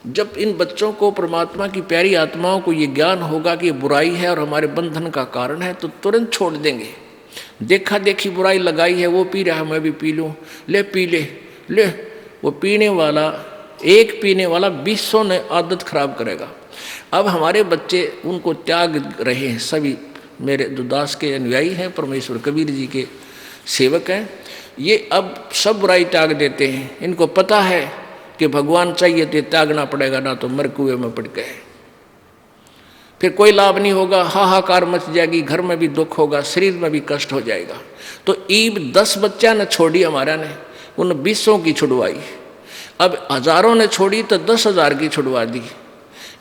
जब इन बच्चों को परमात्मा की प्यारी आत्माओं को ये ज्ञान होगा कि ये बुराई है और हमारे बंधन का कारण है, तो तुरंत छोड़ देंगे। देखा देखी बुराई लगाई है, वो पी रहा है मैं भी पी लूँ, ले पी ले। वो पीने वाला, एक पीने वाला 200 ने आदत खराब करेगा। अब हमारे बच्चे उनको त्याग रहे हैं, सभी मेरे जो दास के अनुयायी हैं, परमेश्वर कबीर जी के सेवक हैं, ये अब सब बुराई त्याग देते हैं। इनको पता है कि भगवान चाहिए तो त्यागना पड़ेगा, ना तो मर कुएं में पड़ गए, फिर कोई लाभ नहीं होगा, हाहाकार मच जाएगी, घर में भी दुख होगा, शरीर में भी कष्ट हो जाएगा। तो ईब 10 बच्चा ने छोड़ी हमारा ने, उन 200 की छुड़वाई। अब हजारों ने छोड़ी तो 10,000 की छुड़वा दी,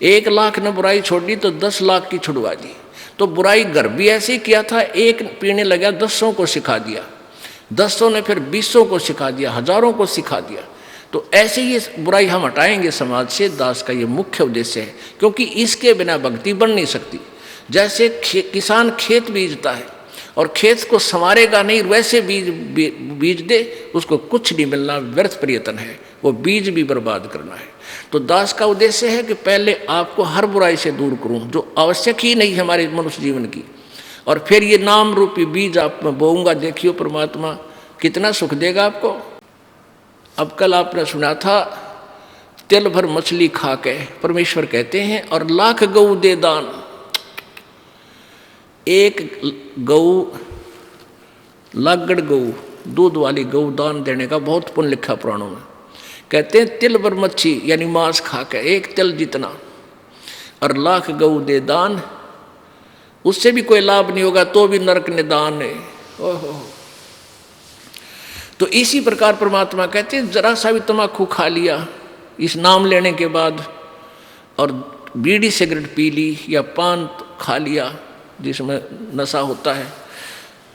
1 लाख ने बुराई छोड़ी तो 10 लाख की छुड़वा दी। तो बुराई घर भी ऐसे ही किया था, एक पीने लगा 10 को सिखा दिया, 10 ने फिर 200 को सिखा दिया, हजारों को सिखा दिया। तो ऐसे ही बुराई हम हटाएंगे समाज से, दास का ये मुख्य उद्देश्य है, क्योंकि इसके बिना भक्ति बन नहीं सकती। जैसे किसान खेत बीजता है और खेत को संवारेगा नहीं, वैसे बीज दे उसको कुछ नहीं मिलना, व्यर्थ प्रयत्न है, वो बीज भी बर्बाद करना है। तो दास का उद्देश्य है कि पहले आपको हर बुराई से दूर करूं जो आवश्यक ही नहीं हमारे मनुष्य जीवन की, और फिर ये नाम रूपी बीज आप में बोऊंगा। देखियो परमात्मा कितना सुख देगा आपको। अब कल आपने सुना था तिल भर मछली खा के परमेश्वर कहते हैं और लाख गऊ दे दान। एक गऊ, लागड़ गऊ, दूध वाली गऊ दान देने का बहुत पुण्य लिखा पुराणों में। कहते हैं तिल भर मच्छी यानी मांस खा के, एक तिल जितना, और लाख गऊ दे दान, उससे भी कोई लाभ नहीं होगा तो भी नरक निदान है। ओहो। तो इसी प्रकार परमात्मा कहते हैं जरा सा भी तम्बाकू खा लिया इस नाम लेने के बाद, और बीड़ी सिगरेट पी ली या पान खा लिया जिसमें नशा होता है,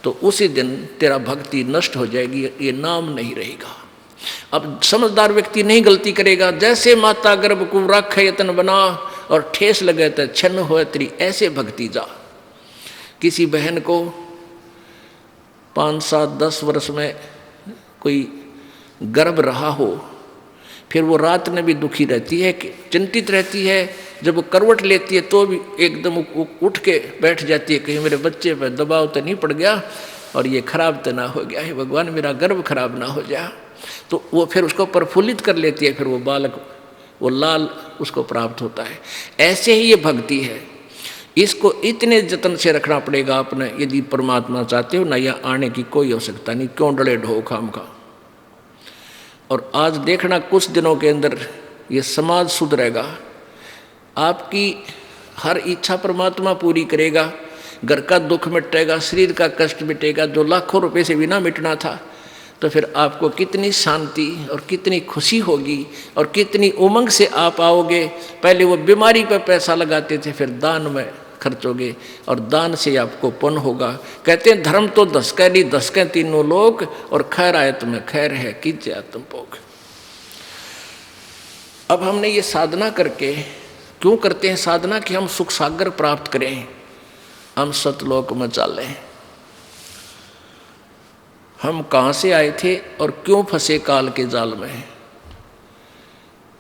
तो उसी दिन तेरा भक्ति नष्ट हो जाएगी, ये नाम नहीं रहेगा। अब समझदार व्यक्ति नहीं गलती करेगा। जैसे माता गर्भ को रख यतन बना और ठेस लगे तो छन्न हो तेरी, ऐसे भक्ति जा। किसी बहन को 5, 7, 10 वर्ष में कोई गर्भ रहा हो, फिर वो रात में भी दुखी रहती है, चिंतित रहती है। जब वो करवट लेती है तो भी एकदम उठ के बैठ जाती है, कहीं मेरे बच्चे पर दबाव तो नहीं पड़ गया और ये खराब तो ना हो गया है, भगवान मेरा गर्भ खराब ना हो जाए। तो वो फिर उसको प्रफुल्लित कर लेती है, फिर वो बालक, वो लाल उसको प्राप्त होता है। ऐसे ही ये भक्ति है, इसको इतने जतन से रखना पड़ेगा आपने यदि परमात्मा चाहते हो ना। यहाँ आने की कोई आवश्यकता नहीं, क्यों डले ढो खाम खा। और आज देखना कुछ दिनों के अंदर ये समाज सुधरेगा, आपकी हर इच्छा परमात्मा पूरी करेगा, घर का दुख मिटेगा, शरीर का कष्ट मिटेगा, जो लाखों रुपए से भी ना मिटना था। तो फिर आपको कितनी शांति और कितनी खुशी होगी और कितनी उमंग से आप आओगे। पहले वो बीमारी पर पैसा लगाते थे, फिर दान में खर्चोगे और दान से आपको पुण्य होगा। कहते हैं धर्म तो धसके नहीं धसके तीनों लोग, और खैर आयत में खैर है कीजिए आत्म भोग। अब हमने ये साधना करके, क्यों करते हैं साधना? कि हम सुख सागर प्राप्त करें, हम सतलोक में चलें। हम कहाँ से आए थे और क्यों फंसे काल के जाल में?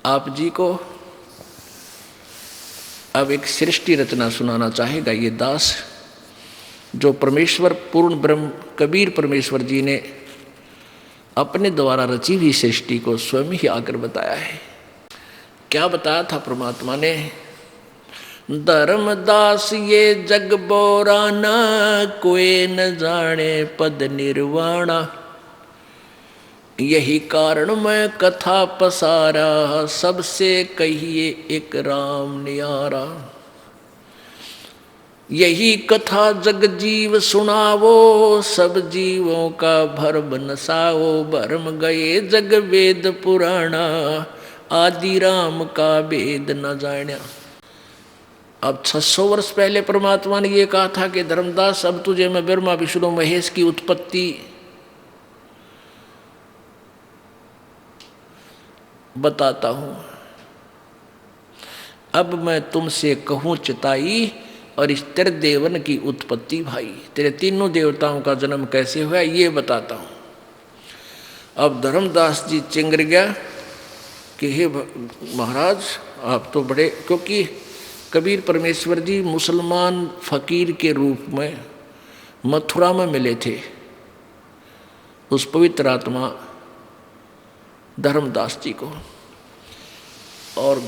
आप जी को अब एक सृष्टि रचना सुनाना चाहेगा ये दास, जो परमेश्वर पूर्ण ब्रह्म कबीर परमेश्वर जी ने अपने द्वारा रची हुई सृष्टि को स्वयं ही आकर बताया है। क्या बताया था परमात्मा ने? धर्मदास ये जग बोराना, कोई न जाने पद निर्वाणा। यही कारण मैं कथा पसारा, सबसे कहिए एक राम नियारा। यही कथा जग जीव सुनावो, सब जीवों का भरम नसाओ। भरम गए जग वेद पुराणा, आदि राम का वेद न जाना। अब 600 वर्ष पहले परमात्मा ने ये कहा था कि धर्मदास अब तुझे मैं ब्रह्मा विष्णु महेश की उत्पत्ति बताता हूं। अब मैं तुमसे कहूं चिताई, और इस तेरे देवन की उत्पत्ति भाई, तेरे तीनों देवताओं का जन्म कैसे हुआ ये बताता हूं। अब धर्मदास जी चिंगर गया कि हे महाराज आप तो बड़े, क्योंकि कबीर परमेश्वर जी मुसलमान फकीर के रूप में मथुरा में मिले थे उस पवित्र आत्मा धर्मदास जी को, और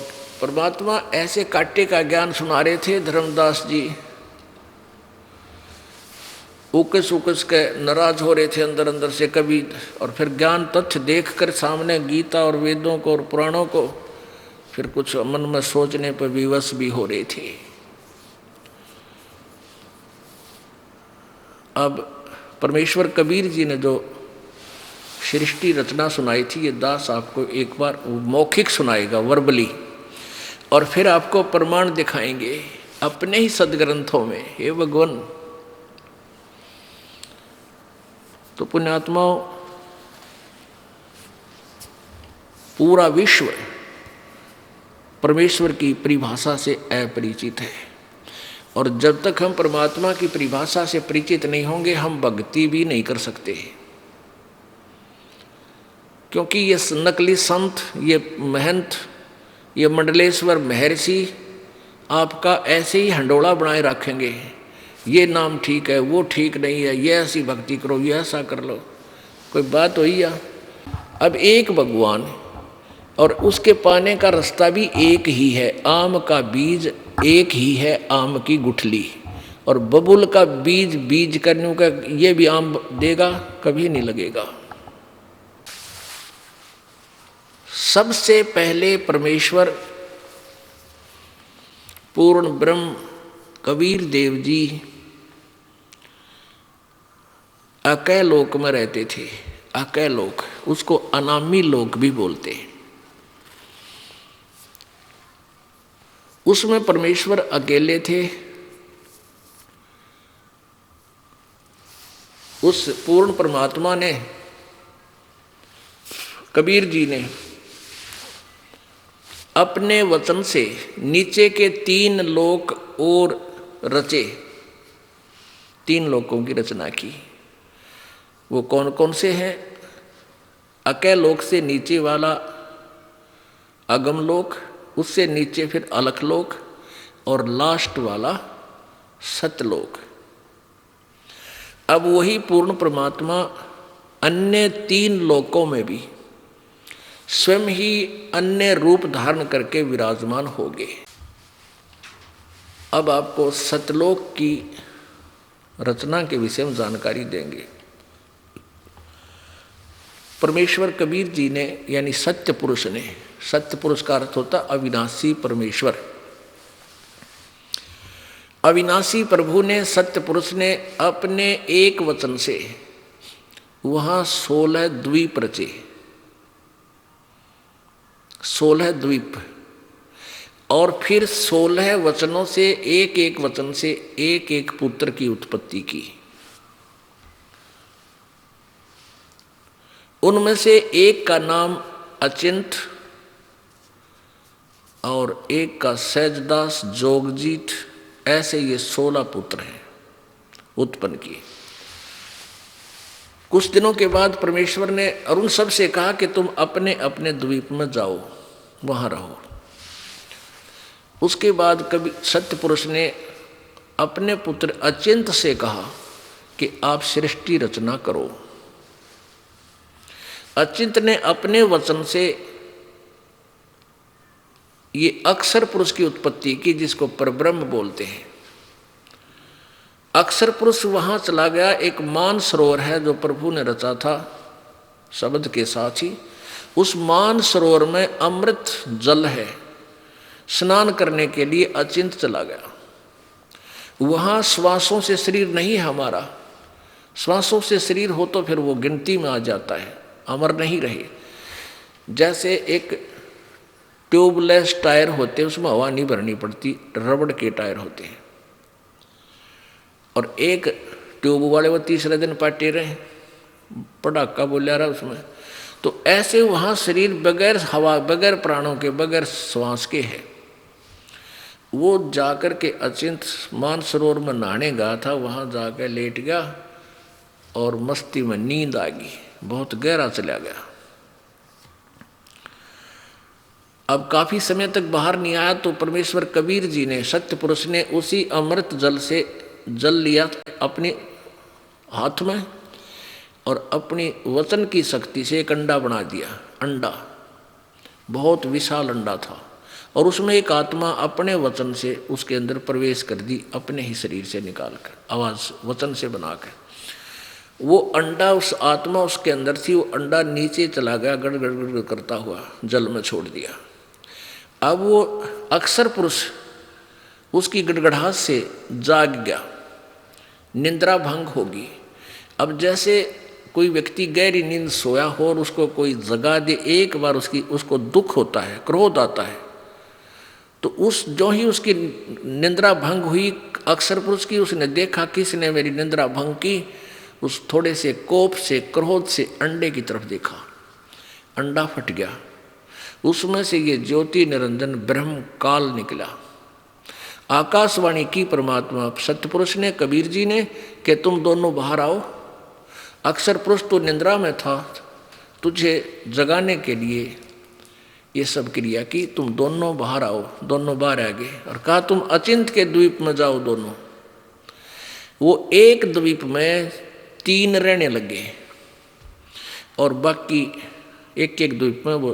परमात्मा ऐसे काटे का ज्ञान सुना रहे थे। धर्मदास जी उकस उकस के नाराज हो रहे थे अंदर अंदर से कभी, और फिर ज्ञान तथ्य देखकर सामने गीता और वेदों को और पुराणों को फिर कुछ मन में सोचने पर विवश भी हो रहे थे। अब परमेश्वर कबीर जी ने जो सृष्टि रचना सुनाई थी, ये दास आपको एक बार मौखिक सुनाएगा वर्बली, और फिर आपको प्रमाण दिखाएंगे अपने ही सदग्रंथों में। हे भगवान, तो पुण्यात्माओं, पूरा विश्व परमेश्वर की परिभाषा से अपरिचित है, और जब तक हम परमात्मा की परिभाषा से परिचित नहीं होंगे हम भक्ति भी नहीं कर सकते। क्योंकि ये नकली संत, ये महंत, ये मंडलेश्वर महर्षि आपका ऐसे ही हंडोला बनाए रखेंगे। ये नाम ठीक है, वो ठीक नहीं है, ये ऐसी भक्ति करो, ये ऐसा कर लो। कोई बात हुई या? अब एक भगवान, और उसके पाने का रास्ता भी एक ही है। आम का बीज एक ही है, आम की गुठली। और बबूल का बीज बीज करने का ये भी आम देगा, कभी नहीं लगेगा। सबसे पहले परमेश्वर पूर्ण ब्रह्म कबीर देव जी अकय लोक में रहते थे। अकय लोक, उसको अनामी लोक भी बोलते हैं। उसमें परमेश्वर अकेले थे। उस पूर्ण परमात्मा ने, कबीर जी ने अपने वचन से नीचे के 3 लोक और रचे, 3 लोकों की रचना की। वो कौन कौन से हैं? अकय लोक से नीचे वाला अगम लोक, उससे नीचे फिर अलख लोक, और लास्ट वाला सतलोक। अब वही पूर्ण परमात्मा अन्य 3 लोकों में भी स्वयं ही अन्य रूप धारण करके विराजमान हो गए। अब आपको सतलोक की रचना के विषय में जानकारी देंगे। परमेश्वर कबीर जी ने, यानी सत्य पुरुष ने, सत्य पुरुष का अर्थ होता अविनाशी परमेश्वर, अविनाशी प्रभु ने, सत्य पुरुष ने अपने एक वचन से वहाँ 16 द्वीप रचे। 16 द्वीप, और फिर 16 वचनों से, एक एक वचन से एक एक पुत्र की उत्पत्ति की। उनमें से एक का नाम अचिंत, और एक का सहजदास, जोगजीत, ऐसे ये 16 पुत्र हैं उत्पन्न किए। कुछ दिनों के बाद परमेश्वर ने अरुण सब से कहा कि तुम अपने अपने द्वीप में जाओ, वहां रहो। उसके बाद कभी सत्य पुरुष ने अपने पुत्र अचिंत से कहा कि आप सृष्टि रचना करो। अचिंत ने अपने वचन से ये अक्षर पुरुष की उत्पत्ति की, जिसको परब्रह्म बोलते हैं। अक्षर पुरुष वहां चला गया। एक मान सरोवर है जो प्रभु ने रचा था शब्द के साथ ही। उस मान सरोवर में अमृत जल है। स्नान करने के लिए अचिंत चला गया। वहां श्वासों से शरीर नहीं है हमारा। श्वासों से शरीर हो तो फिर वो गिनती में आ जाता है, अमर नहीं रहे। जैसे एक ट्यूबलेस टायर होते हैं, उसमें हवा नहीं भरनी पड़ती, रबड़ के टायर होते हैं। और एक ट्यूब वाले वो तीसरे दिन पाटे रहे, पटाखा बोलिया रहा उसमें। तो ऐसे वहाँ शरीर बगैर हवा, बगैर प्राणों के, बगैर श्वास के है। वो जाकर के अचिंत मानसरोवर में नहाने गया था। वहाँ जाकर लेट गया और मस्ती में नींद आ गई, बहुत गहरा चला गया। अब काफी समय तक बाहर नहीं आया तो परमेश्वर कबीर जी ने, सत्य पुरुष ने, उसी अमृत जल से जल लिया अपने हाथ में और अपनी वचन की शक्ति से एक अंडा बना दिया। अंडा बहुत विशाल अंडा था और उसमें एक आत्मा अपने वचन से उसके अंदर प्रवेश कर दी, अपने ही शरीर से निकालकर, आवाज वचन से बनाकर। वो अंडा, उस आत्मा उसके अंदर थी, वो अंडा नीचे चला गया, गड़गड़ गड़गड़ करता हुआ जल में छोड़ दिया। अब वो अक्षर पुरुष उसकी गड़गड़ाहट से जाग गया, निंद्रा भंग होगी। अब जैसे कोई व्यक्ति गहरी नींद सोया हो और उसको कोई जगा दे, एक बार उसको दुख होता है, क्रोध आता है, तो उस जो ही उसकी निंद्रा भंग हुई अक्षर पुरुष की, उसने देखा किसने मेरी निंद्रा भंग की। उस थोड़े से कोप से, क्रोध से अंडे की तरफ देखा, अंडा फट गया, उसमें से ये ज्योति निरंजन ब्रह्म काल निकला। आकाशवाणी की परमात्मा सत्यपुरुष ने, कबीर जी ने, कि तुम दोनों बाहर आओ। अक्षर पुरुष तो निंद्रा में था, तुझे जगाने के लिए ये सब क्रिया की, तुम दोनों बाहर आओ। दोनों बाहर आ गए और कहा तुम अचिंत के द्वीप में जाओ दोनों। वो एक द्वीप में 3 रहने लगे और बाकी एक एक द्वीप में वो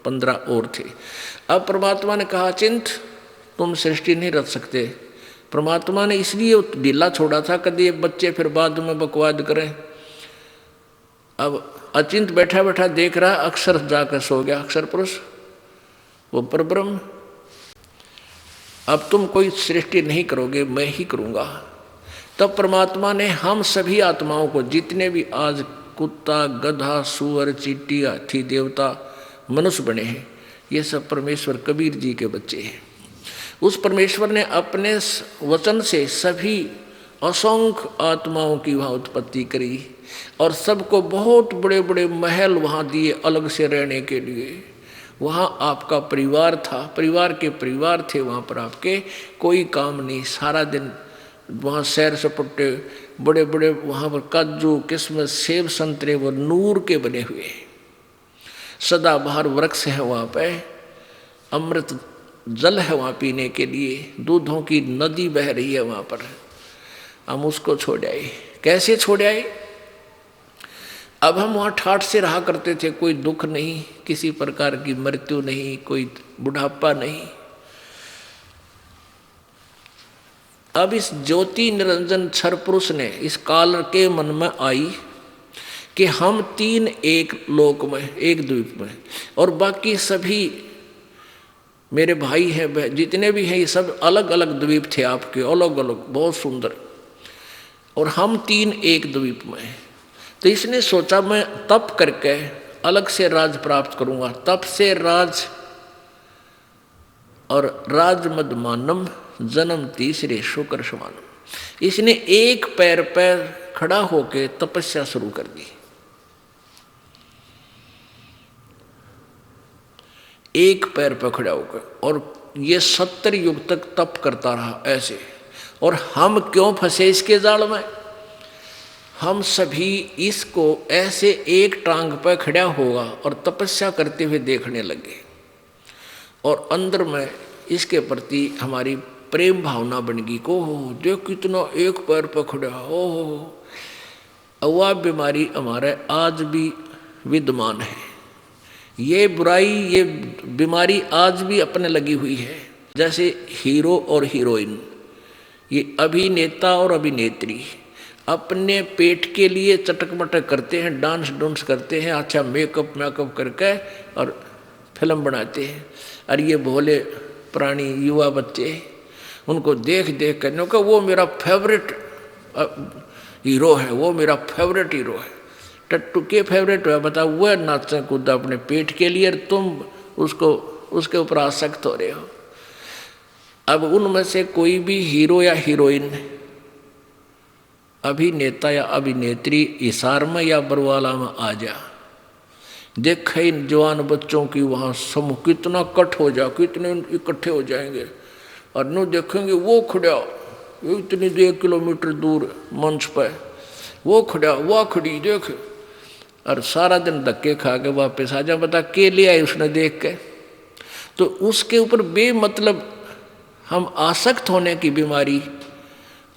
15 और थे। अब परमात्मा ने कहा अचिंत तुम सृष्टि नहीं रच सकते। परमात्मा ने इसलिए ढीला छोड़ा था कभी बच्चे फिर बाद में बकवाद करें। अब अचिंत बैठा बैठा देख रहा, अक्षर जाकर सो गया, अक्षर पुरुष वो परब्रह्म। अब तुम कोई सृष्टि नहीं करोगे, मैं ही करूँगा। तब परमात्मा ने हम सभी आत्माओं को, जितने भी आज कुत्ता, गधा, सूअर, चींटी, हाथी, देवता, मनुष्य बने हैं, ये सब परमेश्वर कबीर जी के बच्चे हैं। उस परमेश्वर ने अपने वचन से सभी असंख्य आत्माओं की वहाँ उत्पत्ति करी और सबको बहुत बड़े बड़े महल वहाँ दिए अलग से रहने के लिए। वहाँ आपका परिवार था, परिवार के परिवार थे वहाँ पर आपके, कोई काम नहीं, सारा दिन वहाँ सैर सपट्टे, बड़े बड़े वहाँ पर काजू, किस्मत, सेब, संतरे वो नूर के बने हुए, सदाबहार वृक्ष है वहाँ पे, अमृत जल है वहाँ पीने के लिए, दूधों की नदी बह रही है वहाँ पर। हम उसको छोड़ आए। कैसे छोड़ आए? अब हम वहाँ ठाठ से रहा करते थे, कोई दुख नहीं, किसी प्रकार की मृत्यु नहीं, कोई बुढ़ापा नहीं। अब इस ज्योति निरंजन क्षर पुरुष ने इस काल के मन में आई कि हम 3 एक लोक में, एक द्वीप में, और बाकी सभी मेरे भाई हैं, जितने भी हैं, ये सब अलग अलग द्वीप थे आपके, अलग अलग, बहुत सुंदर, और हम 3 एक द्वीप में। तो इसने सोचा मैं तप करके अलग से राज प्राप्त करूंगा। तप से राज और राजमद मानम जन्म तीसरे शुक्र समानम। इसने एक पैर पर खड़ा होकर तपस्या शुरू कर दी। एक पैर पर खड़ा होकर, और ये 70 युग तक तप करता रहा ऐसे। और हम क्यों फंसे इसके जाल में? हम सभी इसको ऐसे एक टांग पर खड़ा होगा और तपस्या करते हुए देखने लगे, और अंदर में इसके प्रति हमारी प्रेम भावना बन गई को देख कितना एक पैर पर खड़ा हो। वह बीमारी हमारे आज भी विद्यमान है, ये बुराई, ये बीमारी आज भी अपने लगी हुई है। जैसे हीरो और हीरोइन, ये अभिनेता और अभिनेत्री अपने पेट के लिए चटक मटक करते हैं, डांस डूंस करते हैं, अच्छा मेकअप करके और फिल्म बनाते हैं। और ये भोले प्राणी युवा बच्चे उनको देख देख कर का वो मेरा फेवरेट हीरो है, वो मेरा फेवरेट हीरो है। टट्टू के फेवरेट है, बताओ, वह नाचे कूदा अपने पेट के लिए, तुम उसके ऊपर आसक्त हो रहे हो। अब उनमें से कोई भी हीरो या हीरोइन, अभिनेता या अभिनेत्री इशार में या बरवाला में आ जा, देख इन जवान बच्चों की वहाँ समूह कितना कट हो जा, कितने इकट्ठे हो जाएंगे, और न देखेंगे वो खड़ा इतनी 1 किलोमीटर दूर मंच पर, वो खड़ा, वह खड़ी देख, और सारा दिन धक्के खा के वापस आ जा। बता के ले आए उसने देख के? तो उसके ऊपर बेमतलब हम आसक्त होने की बीमारी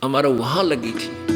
हमारा वहाँ लगी थी।